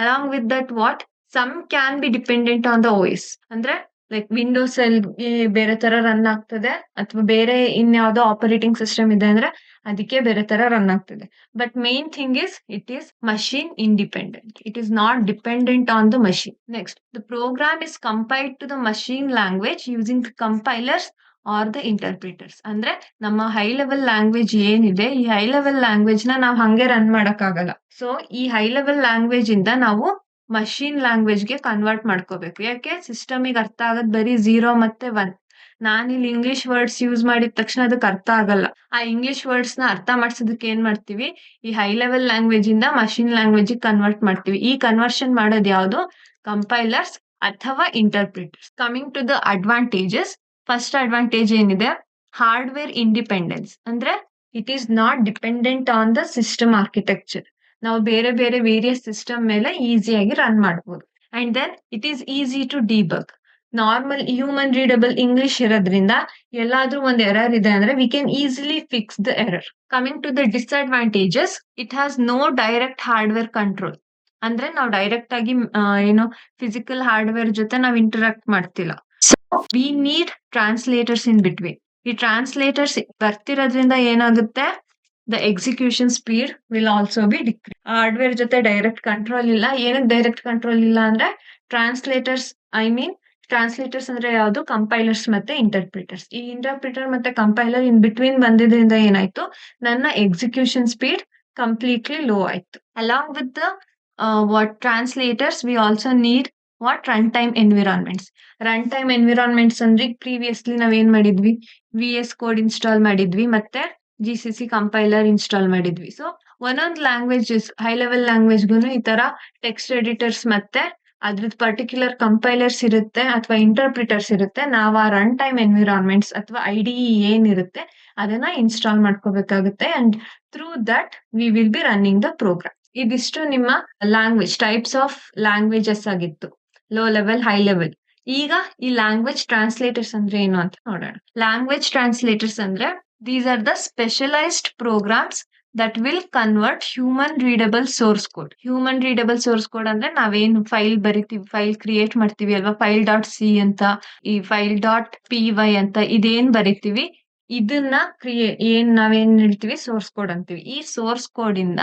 Along with that what some can be dependent on the OS. ಅಂದ್ರೆ ಲೈಕ್ ವಿಂಡೋಸ್ ಅಲ್ಲಿ ಬೇರೆ ತರ ರನ್ ಆಗ್ತದೆ, ಅಥವಾ ಬೇರೆ ಇನ್ಯಾವುದೋ ಆಪರೇಟಿಂಗ್ ಸಿಸ್ಟಮ್ ಇದೆ ಅಂದ್ರೆ ಅದಕ್ಕೆ ಬೇರೆ ತರ ರನ್ ಆಗ್ತದೆ. But main thing is it is machine independent. It is not dependent on the machine. Next, the program is compiled to the machine language using the compilers or the interpreters. ಅಂದ್ರೆ ನಮ್ಮ high level language ಏನಿದೆ, ಈ high level language ನ ನಾವು ಹಂಗೆ run ಮಾಡಕ್ ಆಗಲ್ಲ. So ಈ ಹೈ ಲೆವೆಲ್ ಲ್ಯಾಂಗ್ವೇಜ್ ಇಂದ ನಾವು ಮಷೀನ್ ಲ್ಯಾಂಗ್ವೇಜ್ಗೆ ಕನ್ವರ್ಟ್ ಮಾಡ್ಕೋಬೇಕು. ಯಾಕೆ, ಸಿಸ್ಟಮಿಗೆ ಅರ್ಥ ಆಗೋದ್ ಬರೀ 0 ಮತ್ತೆ 1. ನಾನಿಲ್ಲಿ ಇಂಗ್ಲಿಷ್ ವರ್ಡ್ಸ್ ಯೂಸ್ ಮಾಡಿದ ತಕ್ಷಣ ಅದಕ್ಕೆ ಅರ್ಥ ಆಗಲ್ಲ. ಆ ಇಂಗ್ಲಿಷ್ ವರ್ಡ್ಸ್ ನ ಅರ್ಥ ಮಾಡ್ಸೋದಕ್ಕೆ ಏನ್ ಮಾಡ್ತೀವಿ, ಈ ಹೈ ಲೆವೆಲ್ ಲ್ಯಾಂಗ್ವೇಜ್ ಇಂದ ಮಷೀನ್ ಲ್ಯಾಂಗ್ವೇಜ್ ಕನ್ವರ್ಟ್ ಮಾಡ್ತೀವಿ. ಈ ಕನ್ವರ್ಷನ್ ಮಾಡೋದು ಯಾವುದು, ಕಂಪೈಲರ್ಸ್ ಅಥವಾ interpreters. Coming to the advantages, first advantage ಏನಿದೆ, ಹಾರ್ಡ್ವೇರ್ ಇಂಡಿಪೆಂಡೆನ್ಸ್. ಅಂದ್ರೆ it is not dependent on the system architecture. ನಾವು ಬೇರೆ ಬೇರೆ ವೇರಿಯಸ್ ಸಿಸ್ಟಮ್ ಮೇಲೆ ಈಸಿಯಾಗಿ ರನ್ ಮಾಡ್ಬೋದು. And then it is easy to debug. Normal human readable English ಇರೋದ್ರಿಂದ ಎಲ್ಲಾದ್ರೂ ಒಂದು ಎರರ್ ಇದೆ ಅಂದ್ರೆ we can easily fix the error. Coming to the disadvantages, it has no direct hardware control. ಅಂದ್ರೆ ನಾವು ಡೈರೆಕ್ಟ್ ಆಗಿ ಏನು ಫಿಸಿಕಲ್ ಹಾರ್ಡ್ವೇರ್ ಜೊತೆ ನಾವು ಇಂಟರಾಕ್ಟ್ ಮಾಡ್ತಿಲ್ಲ. We need translators in between. ಈ ಟ್ರಾನ್ಸ್ಲೇಟರ್ಸ್ ಬರ್ತಿರೋದ್ರಿಂದ ಏನಾಗುತ್ತೆ, the execution speed will also be decrease. Hardware ಜೊತೆ ಡೈರೆಕ್ಟ್ ಕಂಟ್ರೋಲ್ ಇಲ್ಲ. ಏನಕ್ಕೆ ಡೈರೆಕ್ಟ್ ಕಂಟ್ರೋಲ್ ಇಲ್ಲ ಅಂದ್ರೆ, ಟ್ರಾನ್ಸ್ಲೇಟರ್ಸ್ ಟ್ರಾನ್ಸ್ಲೇಟರ್ಸ್ ಅಂದ್ರೆ ಯಾವುದು, ಕಂಪೈಲರ್ಸ್ ಮತ್ತೆ ಇಂಟರ್ಪ್ರಿಟರ್ಸ್. ಈ ಇಂಟರ್ಪ್ರಿಟರ್ ಮತ್ತೆ ಕಂಪೈಲರ್ ಇನ್ ಬಿಟ್ವೀನ್ ಬಂದಿದ್ರಿಂದ ಏನಾಯ್ತು, ನನ್ನ ಎಕ್ಸಿಕ್ಯೂಷನ್ ಸ್ಪೀಡ್ ಕಂಪ್ಲೀಟ್ಲಿ ಲೋ ಆಯ್ತು. Along with the what translators we also need what run time environments. Run time environments ಅಂದ್ರೆ ಪ್ರೀವಿಯಸ್ಲಿ ನಾವೇನ್ ಮಾಡಿದ್ವಿ, VS ಕೋಡ್ ಇನ್ಸ್ಟಾಲ್ ಮಾಡಿದ್ವಿ, ಮತ್ತೆ GCC ಕಂಪೈಲರ್ ಇನ್ಸ್ಟಾಲ್ ಮಾಡಿದ್ವಿ. ಸೊ ಒಂದೊಂದು ಲ್ಯಾಂಗ್ವೇಜಸ್, ಹೈ ಲೆವೆಲ್ ಲ್ಯಾಂಗ್ವೇಜ್ಗೂ ಈ ತರ ಟೆಕ್ಸ್ಟ್ ಎಡಿಟರ್ಸ್ ಮತ್ತೆ ಅದ್ರದ್ದು ಪರ್ಟಿಕ್ಯುಲರ್ ಕಂಪೈಲರ್ಸ್ ಇರುತ್ತೆ ಅಥವಾ ಇಂಟರ್ಪ್ರಿಟರ್ಸ್ ಇರುತ್ತೆ. ನಾವು ಆ ರನ್ ಟೈಮ್ ಎನ್ವಿರಾನ್ಮೆಂಟ್ಸ್ ಅಥವಾ IDE ಏನಿರುತ್ತೆ ಅದನ್ನ ಇನ್ಸ್ಟಾಲ್ ಮಾಡ್ಕೋಬೇಕಾಗುತ್ತೆ. And through that we will be running the program. ಇದಿಷ್ಟು ನಿಮ್ಮ ಲ್ಯಾಂಗ್ವೇಜ್ ಟೈಪ್ಸ್ ಆಫ್ ಲ್ಯಾಂಗ್ವೇಜಸ್ ಆಗಿತ್ತು, ಲೋ ಲೆವೆಲ್, ಹೈ ಲೆವೆಲ್. ಈಗ ಈ ಲ್ಯಾಂಗ್ವೇಜ್ ಟ್ರಾನ್ಸ್ಲೇಟರ್ಸ್ ಅಂದ್ರೆ ಏನು ಅಂತ ನೋಡೋಣ. ಲ್ಯಾಂಗ್ವೇಜ್ ಟ್ರಾನ್ಸ್ಲೇಟರ್ಸ್ ಅಂದ್ರೆ these are the specialized programs that will convert human readable source code. Human readable source code ಅಂದ್ರೆ ನಾವೇನು ಫೈಲ್ ಬರಿತೀವಿ, ಫೈಲ್ ಕ್ರಿಯೇಟ್ ಮಾಡ್ತೀವಿ ಅಲ್ವಾ, file.c ಅಂತ, ಈ file.py ಅಂತ ಇದೇನ್ ಬರಿತೀವಿ, ಇದನ್ನ ಏನ್ ನಾವೇನ್ ಹೇಳ್ತೀವಿ, ಸೋರ್ಸ್ ಕೋಡ್ ಅಂತೀವಿ. ಈ ಸೋರ್ಸ್ ಕೋಡ್ ಇಂದ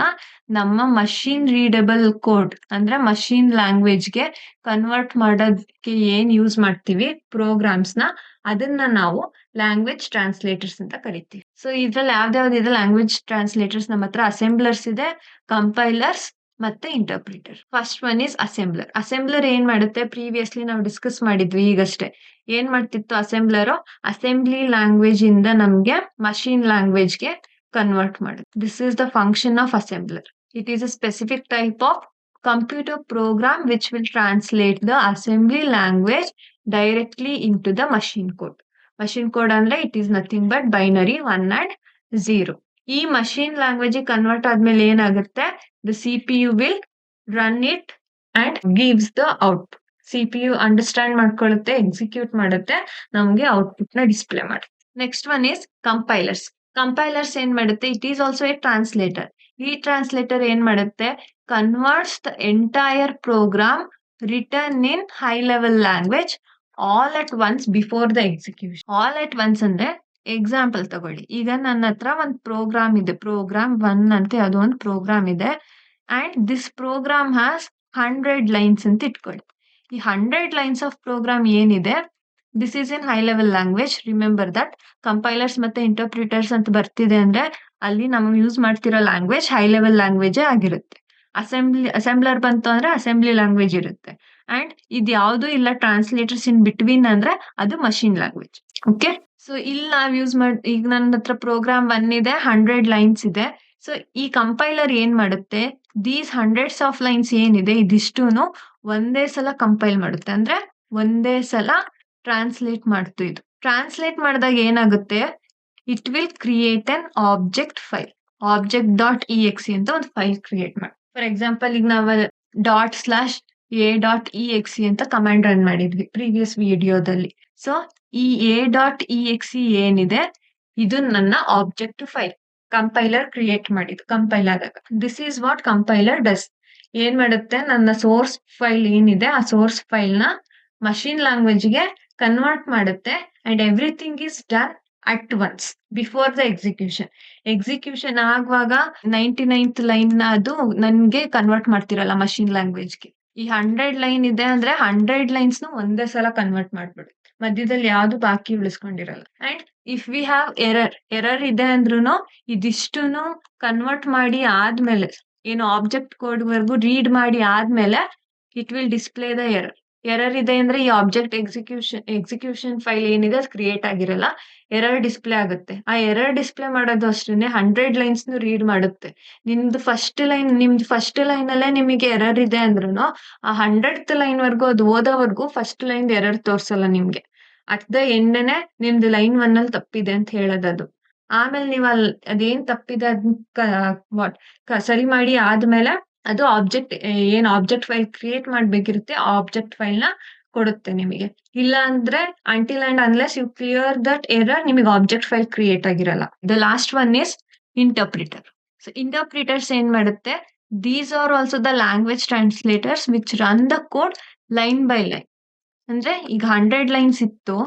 ನಮ್ಮ ಮಷೀನ್ ರೀಡಬಲ್ ಕೋಡ್ ಅಂದ್ರೆ ಮಷೀನ್ ಲ್ಯಾಂಗ್ವೇಜ್ಗೆ ಕನ್ವರ್ಟ್ ಮಾಡೋದಕ್ಕೆ ಏನ್ ಯೂಸ್ ಮಾಡ್ತೀವಿ ಪ್ರೋಗ್ರಾಮ್ಸ್ ನ, ಅದನ್ನ ನಾವು ಲ್ಯಾಂಗ್ವೇಜ್ ಟ್ರಾನ್ಸ್ಲೇಟರ್ಸ್ ಅಂತ ಕರಿತೀವಿ. ಸೊ ಇದ್ರಲ್ಲಿ ಯಾವ್ದಾವ್ದಿದೆ ಲ್ಯಾಂಗ್ವೇಜ್ ಟ್ರಾನ್ಸ್ಲೇಟರ್ಸ್? ನಮ್ಮ ಹತ್ರ ಅಸೆಂಬ್ಲರ್ಸ್ ಇದೆ, ಕಂಪೈಲರ್ಸ್ ಮತ್ತೆ interpreter. First one is assembler. Assembler ಏನ್ ಮಾಡುತ್ತೆ, ಪ್ರೀವಿಯಸ್ಲಿ ನಾವು ಡಿಸ್ಕಸ್ ಮಾಡಿದ್ವಿ ಈಗಷ್ಟೇ. ಏನ್ ಮಾಡ್ತಿತ್ತು ಅಸೆಂಬ್ಲರ್, ಅಸೆಂಬ್ಲಿ ಲ್ಯಾಂಗ್ವೇಜ್ ಇಂದ ನಮ್ಗೆ ಮಷೀನ್ ಲ್ಯಾಂಗ್ವೇಜ್ಗೆ ಕನ್ವರ್ಟ್ ಮಾಡುತ್ತೆ. This is the function of assembler. It is a specific type of computer program which will translate the assembly language directly into the machine code. Machine code ಅಂದ್ರೆ it is nothing but binary 1 and 0. ಈ machine language convert ಆದ್ಮೇಲೆ ಏನಾಗುತ್ತೆ, the CPU will run it and gives the output. CPU understand ಮಾಡ್ಕೊಳ್ಳುತ್ತೆ, execute ಮಾಡುತ್ತೆ, ನಮ್ಗೆ output ನ display ಮಾಡುತ್ತೆ. Next one is compilers. Compilers ಏನ್ ಮಾಡುತ್ತೆ, it is also a translator. ಈ ಟ್ರಾನ್ಸ್ಲೇಟರ್ ಏನ್ ಮಾಡುತ್ತೆ, converts the entire program written in high level language all at once before the execution. All at once ಅಂದ್ರೆ example ತಗೊಳ್ಳಿ. ಈಗ ನನ್ನ ಹತ್ರ ಒಂದು ಪ್ರೋಗ್ರಾಮ್ ಇದೆ, ಪ್ರೋಗ್ರಾಮ್ 1 ಅಂತ ಯಾವುದೋ ಒಂದು ಪ್ರೋಗ್ರಾಮ್ ಇದೆ. And this program has 100 lines ಅಂತ ಇಟ್ಕೊಳ್ಳಿ. ಈ 100 ಲೈನ್ಸ್ ಆಫ್ ಪ್ರೋಗ್ರಾಮ್ ಏನಿದೆ, this is in high level language. Remember that compilers ಮತ್ತೆ ಇಂಟರ್ಪ್ರಿಟರ್ಸ್ ಅಂತ ಬರ್ತಿದೆ ಅಂದ್ರೆ ಅಲ್ಲಿ ನಾವು ಯೂಸ್ ಮಾಡ್ತಿರೋ ಲ್ಯಾಂಗ್ವೇಜ್ ಹೈ ಲೆವೆಲ್ ಲ್ಯಾಂಗ್ವೇಜೇ ಆಗಿರುತ್ತೆ. ಅಸೆಂಬ್ಲರ್ ಬಂತು ಅಂದ್ರೆ ಅಸೆಂಬ್ಲಿ ಲ್ಯಾಂಗ್ವೇಜ್ ಇರುತ್ತೆ. ಅಂಡ್ ಇದು ಯಾವುದು ಇಲ್ಲ ಟ್ರಾನ್ಸ್ಲೇಟರ್ಸ್ ಇನ್ ಬಿಟ್ವೀನ್ ಅಂದ್ರೆ ಅದು ಮಷಿನ್ ಲ್ಯಾಂಗ್ವೇಜ್. ಓಕೆ, ಸೊ ಇಲ್ಲಿ ನಾವ್ ಯೂಸ್ ಈಗ ನನ್ನ ಹತ್ರ ಪ್ರೋಗ್ರಾಮ್ 1 ಇದೆ, 100 ಲೈನ್ಸ್ ಇದೆ. ಸೊ ಈ ಕಂಪೈಲರ್ ಏನ್ ಮಾಡುತ್ತೆ, ದೀಸ್ ಹಂಡ್ರೆಡ್ಸ್ ಆಫ್ ಲೈನ್ಸ್ ಏನಿದೆ ಇದಿಷ್ಟೂನು ಒಂದೇ ಸಲ ಕಂಪೈಲ್ ಮಾಡುತ್ತೆ, ಅಂದ್ರೆ ಒಂದೇ ಸಲ ಟ್ರಾನ್ಸ್ಲೇಟ್ ಮಾಡ್ತು. ಇದು ಟ್ರಾನ್ಸ್ಲೇಟ್ ಮಾಡಿದಾಗ ಏನಾಗುತ್ತೆ, it will create an object file. object.exe ಅಂತ ಒಂದು ಫೈಲ್ ಕ್ರಿಯೇಟ್ ಮಾಡಿ. ಫಾರ್ ಎಕ್ಸಾಂಪಲ್ ಈಗ ನಾವು ./a.exe ಅಂತ ಕಮಾಂಡ್ ರನ್ ಮಾಡಿದ್ವಿ ಪ್ರೀವಿಯಸ್ ವಿಡಿಯೋದಲ್ಲಿ. ಸೊ ಈ a.exe ಏನಿದೆ ಇದು ನನ್ನ ಆಬ್ಜೆಕ್ಟ್ ಫೈಲ್, ಕಂಪೈಲರ್ ಕ್ರಿಯೇಟ್ ಮಾಡಿದ್ದು ಕಂಪೈಲ್ ಆದಾಗ. This is what compiler does. ಏನ್ ಮಾಡುತ್ತೆ, ನನ್ನ ಸೋರ್ಸ್ ಫೈಲ್ ಏನಿದೆ ಆ ಸೋರ್ಸ್ ಫೈಲ್ ನ ಮಷಿನ್ ಲ್ಯಾಂಗ್ವೇಜ್ಗೆ ಕನ್ವರ್ಟ್ ಮಾಡುತ್ತೆ. And everything is done at once before the execution ಆಗುವಾಗ 99th ಲೈನ್ ಅದು ನನ್ಗೆ ಕನ್ವರ್ಟ್ ಮಾಡ್ತಿರಲ್ಲ ಮಷಿನ್ ಲ್ಯಾಂಗ್ವೇಜ್ಗೆ. ಈ 100 ಲೈನ್ ಇದೆ ಅಂದ್ರೆ 100 ಲೈನ್ಸ್ ಒಂದೇ ಸಲ ಕನ್ವರ್ಟ್ ಮಾಡ್ಬಿಡುತ್ತೆ, ಮಧ್ಯದಲ್ಲಿ ಯಾವ್ದು ಬಾಕಿ ಉಳಿಸ್ಕೊಂಡಿರಲ್ಲ. And if we have error ಇದೆ ಅಂದ್ರೂ ಇದಿಷ್ಟುನು ಕನ್ವರ್ಟ್ ಮಾಡಿ ಆದ್ಮೇಲೆ, ಏನು ಆಬ್ಜೆಕ್ಟ್ ಕೋಡ್ ವರ್ಗು ರೀಡ್ ಮಾಡಿ ಆದ್ಮೇಲೆ it will display the error ಇದೆ ಅಂದ್ರೆ ಈ ಆಬ್ಜೆಕ್ಟ್ ಎಕ್ಸಿಕ್ಯೂಷನ್ ಫೈಲ್ ಏನಿದೆ ಅದು ಕ್ರಿಯೇಟ್ ಆಗಿರಲ್ಲ, ಎರರ್ ಡಿಸ್ಪ್ಲೇ ಆಗುತ್ತೆ. ಆ ಎರರ್ ಡಿಸ್ಪ್ಲೇ ಮಾಡೋದು ಅಷ್ಟೇನೆ 100 ಲೈನ್ಸ್ ರೀಡ್ ಮಾಡುತ್ತೆ. ನಿಮ್ದು ಫಸ್ಟ್ ಲೈನ್ ಅಲ್ಲೇ ನಿಮಗೆ ಎರರ್ ಇದೆ ಅಂದ್ರೂ ಆ 100th ಲೈನ್ ವರ್ಗು ಅದು ಓದೋವರೆಗೂ ಫಸ್ಟ್ ಲೈನ್ ಎರರ್ ತೋರ್ಸಲ್ಲ ನಿಮ್ಗೆ. ಅಟ್ ದ ಎಂಡ್ನೆ ನಿಮ್ದು ಲೈನ್ 1 ಅಲ್ಲಿ ತಪ್ಪಿದೆ ಅಂತ ಹೇಳೋದದು. ಆಮೇಲೆ ನೀವು ಅದೇನ್ ತಪ್ಪಿದೆ ಅದನ್ನ ಸರಿ ಮಾಡಿ ಆದ್ಮೇಲೆ ಅದು ಆಬ್ಜೆಕ್ಟ್ ಫೈಲ್ ಕ್ರಿಯೇಟ್ ಮಾಡ್ಬೇಕಿರುತ್ತೆ, ಆ ಆಬ್ಜೆಕ್ಟ್ ಫೈಲ್ ನ ಕೊಡುತ್ತೆ ನಿಮಗೆ. ಇಲ್ಲ ಅಂದ್ರೆ until and unless you clear that error ನಿಮಗೆ ಆಬ್ಜೆಕ್ಟ್ ಫೈಲ್ ಕ್ರಿಯೇಟ್ ಆಗಿರಲ್ಲ. The last one is interpreter. So interpreters ಏನ್ ಮಾಡುತ್ತೆ, these are also the language translators which run the code line by line. ಅಂದ್ರೆ ಈಗ 100 ಲೈನ್ಸ್ ಇತ್ತು,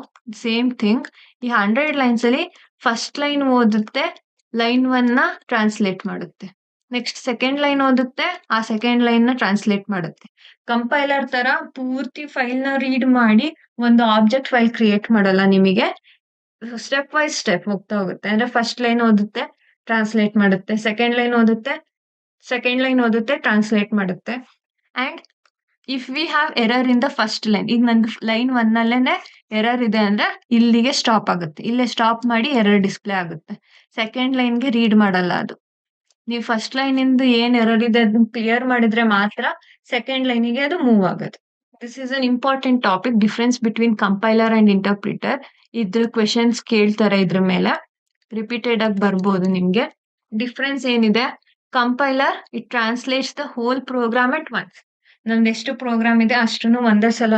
same thing. ಈ 100 lines ಅಲ್ಲಿ first line ಓದುತ್ತೆ, line 1 ನ ಟ್ರಾನ್ಸ್ಲೇಟ್ ಮಾಡುತ್ತೆ. ನೆಕ್ಸ್ಟ್ ಸೆಕೆಂಡ್ ಲೈನ್ ಓದುತ್ತೆ, ಆ ಸೆಕೆಂಡ್ ಲೈನ್ ನ ಟ್ರಾನ್ಸ್ಲೇಟ್ ಮಾಡುತ್ತೆ. ಕಂಪೈಲರ್ ತರ ಪೂರ್ತಿ ಫೈಲ್ ನ ರೀಡ್ ಮಾಡಿ ಒಂದು ಆಬ್ಜೆಕ್ಟ್ ಫೈಲ್ ಕ್ರಿಯೇಟ್ ಮಾಡಲ್ಲ ನಿಮಗೆ. ಸ್ಟೆಪ್ ವೈಸ್ ಸ್ಟೆಪ್ ಹೋಗ್ತಾ ಹೋಗುತ್ತೆ. ಅಂದ್ರೆ ಫಸ್ಟ್ ಲೈನ್ ಓದುತ್ತೆ, ಟ್ರಾನ್ಸ್ಲೇಟ್ ಮಾಡುತ್ತೆ, ಸೆಕೆಂಡ್ ಲೈನ್ ಓದುತ್ತೆ, ಟ್ರಾನ್ಸ್ಲೇಟ್ ಮಾಡುತ್ತೆ. And if we have error in the first line, ಈಗ ನನ್ಗೆ ಲೈನ್ 1 ಅಲ್ಲೇನೆ ಎರರ್ ಇದೆ ಅಂದ್ರೆ ಇಲ್ಲಿಗೆ ಸ್ಟಾಪ್ ಆಗುತ್ತೆ, ಇಲ್ಲೇ ಸ್ಟಾಪ್ ಮಾಡಿ ಎರರ್ ಡಿಸ್ಪ್ಲೇ ಆಗುತ್ತೆ. ಸೆಕೆಂಡ್ ಲೈನ್ಗೆ ರೀಡ್ ಮಾಡಲ್ಲ ಅದು. ನೀವು ಫಸ್ಟ್ ಲೈನ್ ಇಂದ ಏನ್ ಎರರ್ ಇದೆ ಅದನ್ನ ಕ್ಲಿಯರ್ ಮಾಡಿದ್ರೆ ಮಾತ್ರ ಸೆಕೆಂಡ್ ಲೈನಿಗೆ ಅದು ಮೂವ್ ಆಗುತ್ತೆ. This is an important topic, difference between compiler and interpreter. ಇದ್ರ ಕ್ವೆಶನ್ಸ್ ಕೇಳ್ತಾರೆ, ಇದ್ರ ಮೇಲೆ ರಿಪೀಟೆಡ್ ಆಗಿ ಬರ್ಬೋದು ನಿಮ್ಗೆ. ಡಿಫ್ರೆನ್ಸ್ ಏನಿದೆ, compiler it translates the whole program at once. ನಮ್ದು ಎಷ್ಟು ಪ್ರೋಗ್ರಾಮ್ ಇದೆ ಅಷ್ಟನ್ನು ಒಂದೇ ಸಲ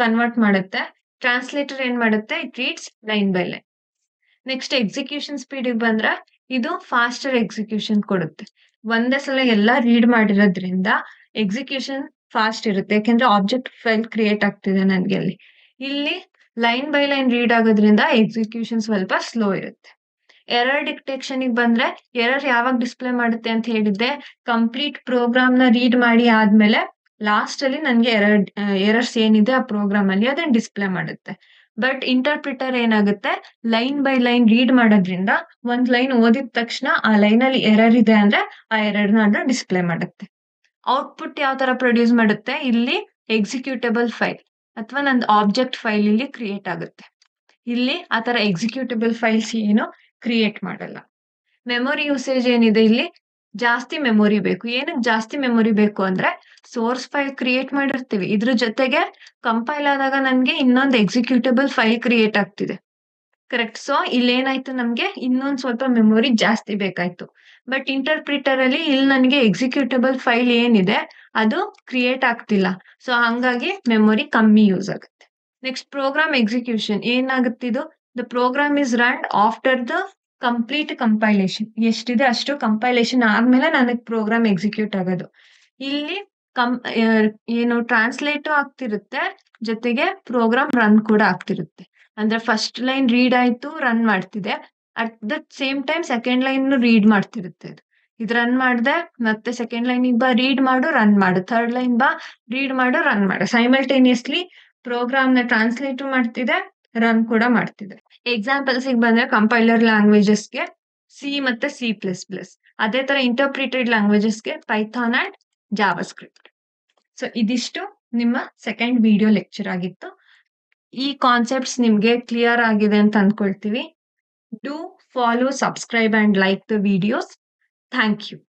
ಕನ್ವರ್ಟ್ ಮಾಡುತ್ತೆ. ಟ್ರಾನ್ಸ್ಲೇಟರ್ ಏನ್ ಮಾಡುತ್ತೆ, it reads line by line. Next execution speed ಬಂದ್ರೆ ಇದು ಫಾಸ್ಟರ್ ಎಕ್ಸಿಕ್ಯೂಷನ್ ಕೊಡುತ್ತೆ. ಒಂದೇ ಸಲ ಎಲ್ಲ ರೀಡ್ ಮಾಡಿರೋದ್ರಿಂದ ಎಕ್ಸಿಕ್ಯೂಷನ್ ಫಾಸ್ಟ್ ಇರುತ್ತೆ, ಯಾಕೆಂದ್ರೆ ಆಬ್ಜೆಕ್ಟ್ ಫೈಲ್ ಕ್ರಿಯೇಟ್ ಆಗ್ತಿದೆ ನನ್ಗೆ ಅಲ್ಲಿ. ಇಲ್ಲಿ ಲೈನ್ ಬೈ ಲೈನ್ ರೀಡ್ ಆಗೋದ್ರಿಂದ ಎಕ್ಸಿಕ್ಯೂಷನ್ ಸ್ವಲ್ಪ ಸ್ಲೋ ಇರುತ್ತೆ. ಎರರ್ ಡಿಟೆಕ್ಷನ್ ಬಂದ್ರೆ ಎರರ್ ಯಾವಾಗ ಡಿಸ್ಪ್ಲೇ ಮಾಡುತ್ತೆ ಅಂತ ಹೇಳಿದ್ದೆ, ಕಂಪ್ಲೀಟ್ ಪ್ರೋಗ್ರಾಮ್ ನ ರೀಡ್ ಮಾಡಿ ಆದ್ಮೇಲೆ ಲಾಸ್ಟ್ ಅಲ್ಲಿ ನನ್ಗೆ ಎರರ್ಸ್ ಏನಿದೆ ಆ ಪ್ರೋಗ್ರಾಮ್ ಅಲ್ಲಿ ಅದನ್ನ ಡಿಸ್ಪ್ಲೇ ಮಾಡುತ್ತೆ. ಬಟ್ ಇಂಟರ್ಪ್ರಿಟರ್ ಏನಾಗುತ್ತೆ, ಲೈನ್ ಬೈ ಲೈನ್ ರೀಡ್ ಮಾಡೋದ್ರಿಂದ ಒಂದ್ ಲೈನ್ ಓದಿದ ತಕ್ಷಣ ಆ ಲೈನ್ ಅಲ್ಲಿ ಎರರ್ ಇದೆ ಅಂದ್ರೆ ಆ ಎರರ್ ನ ಅದು ಡಿಸ್ಪ್ಲೇ ಮಾಡುತ್ತೆ. ಔಟ್ಪುಟ್ ಯಾವ ತರ ಪ್ರೊಡ್ಯೂಸ್ ಮಾಡುತ್ತೆ, ಇಲ್ಲಿ ಎಕ್ಸಿಕ್ಯೂಟಬಲ್ ಫೈಲ್ ಅಥವಾ ನಂದು ಆಬ್ಜೆಕ್ಟ್ ಫೈಲ್ ಇಲ್ಲಿ ಕ್ರಿಯೇಟ್ ಆಗುತ್ತೆ. ಇಲ್ಲಿ ಆ ತರ ಎಕ್ಸಿಕ್ಯೂಟಬಲ್ ಫೈಲ್ಸ್ ಏನು ಕ್ರಿಯೇಟ್ ಮಾಡಲ್ಲ. ಮೆಮೊರಿ ಯೂಸೇಜ್ ಏನಿದೆ, ಇಲ್ಲಿ ಜಾಸ್ತಿ ಮೆಮೊರಿ ಬೇಕು. ಏನಕ್ಕೆ ಜಾಸ್ತಿ ಮೆಮೊರಿ ಬೇಕು ಅಂದ್ರೆ ಸೋರ್ಸ್ ಫೈಲ್ ಕ್ರಿಯೇಟ್ ಮಾಡಿರ್ತೀವಿ, ಇದ್ರ ಜೊತೆಗೆ ಕಂಪೈಲ್ ಆದಾಗ ನನ್ಗೆ ಇನ್ನೊಂದು ಎಕ್ಸಿಕ್ಯೂಟಬಲ್ ಫೈಲ್ ಕ್ರಿಯೇಟ್ ಆಗ್ತಿದೆ, ಕರೆಕ್ಟ್. ಸೊ ಇಲ್ಲೇನಾಯ್ತು, ನಮ್ಗೆ ಇನ್ನೊಂದ್ ಸ್ವಲ್ಪ ಮೆಮೊರಿ ಜಾಸ್ತಿ ಬೇಕಾಯ್ತು. ಬಟ್ ಇಂಟರ್ಪ್ರಿಟರ್ ಅಲ್ಲಿ ಇಲ್ಲಿ ನನಗೆ ಎಕ್ಸಿಕ್ಯೂಟಬಲ್ ಫೈಲ್ ಏನಿದೆ ಅದು ಕ್ರಿಯೇಟ್ ಆಗ್ತಿಲ್ಲ, ಸೊ ಹಂಗಾಗಿ ಮೆಮೊರಿ ಕಮ್ಮಿ ಯೂಸ್ ಆಗುತ್ತೆ. ನೆಕ್ಸ್ಟ್ ಪ್ರೋಗ್ರಾಮ್ ಎಕ್ಸಿಕ್ಯೂಷನ್ ಏನಾಗುತ್ತಿದು, the program is run after the complete compilation. ಎಷ್ಟಿದೆ ಅಷ್ಟು ಕಂಪೈಲೇಷನ್ ಆದ್ಮೇಲೆ ನನಗೆ ಪ್ರೋಗ್ರಾಮ್ ಎಕ್ಸಿಕ್ಯೂಟ್ ಆಗೋದು. ಇಲ್ಲಿ ಕಂ ಏನು ಟ್ರಾನ್ಸ್ಲೇಟು ಆಗ್ತಿರುತ್ತೆ, ಜೊತೆಗೆ ಪ್ರೋಗ್ರಾಮ್ ರನ್ ಕೂಡ ಆಗ್ತಿರುತ್ತೆ. ಅಂದ್ರೆ ಫಸ್ಟ್ ಲೈನ್ ರೀಡ್ ಆಯ್ತು, ರನ್ ಮಾಡ್ತಿದೆ. At the same time second line read ಮಾಡ್ತಿರುತ್ತೆ ಇದು. ಇದು ರನ್ ಮಾಡ್ದೆ, ಮತ್ತೆ ಸೆಕೆಂಡ್ ಲೈನಿಗೆ ಬಾ, ರೀಡ್ ಮಾಡು, ರನ್ ಮಾಡು. ಥರ್ಡ್ ಲೈನ್ ಬಾ, ರೀಡ್ ಮಾಡು, ರನ್ ಮಾಡು. ಸೈಮಲ್ಟೇನಿಯಸ್ಲಿ ಪ್ರೋಗ್ರಾಮ್ ನ ಟ್ರಾನ್ಸ್ಲೇಟ್ ಮಾಡ್ತಿದೆ, ರನ್ ಕೂಡ ಮಾಡ್ತಿದೆ. ಎಕ್ಸಾಂಪಲ್ಸ್ ಬಂದ್ರೆ ಕಂಪೈಲರ್ ಲ್ಯಾಂಗ್ವೇಜಸ್ಗೆ ಸಿ ಮತ್ತೆ C++. ಅದೇ ತರ ಇಂಟರ್ಪ್ರಿಟೆಡ್ ಲ್ಯಾಂಗ್ವೇಜಸ್ಗೆ ಪೈಥಾನ್ ಅಂಡ್ ಜಾವಾಸ್ಕ್ರಿಪ್ಟ್. ಸೊ ಇದಿಷ್ಟು ನಿಮ್ಮ ಸೆಕೆಂಡ್ ವಿಡಿಯೋ ಲೆಕ್ಚರ್ ಆಗಿತ್ತು. ಈ ಕಾನ್ಸೆಪ್ಟ್ಸ್ ನಿಮ್ಗೆ ಕ್ಲಿಯರ್ ಆಗಿದೆ ಅಂತ ಅನ್ಕೊಳ್ತೀವಿ. Do follow, subscribe and like the videos. Thank you.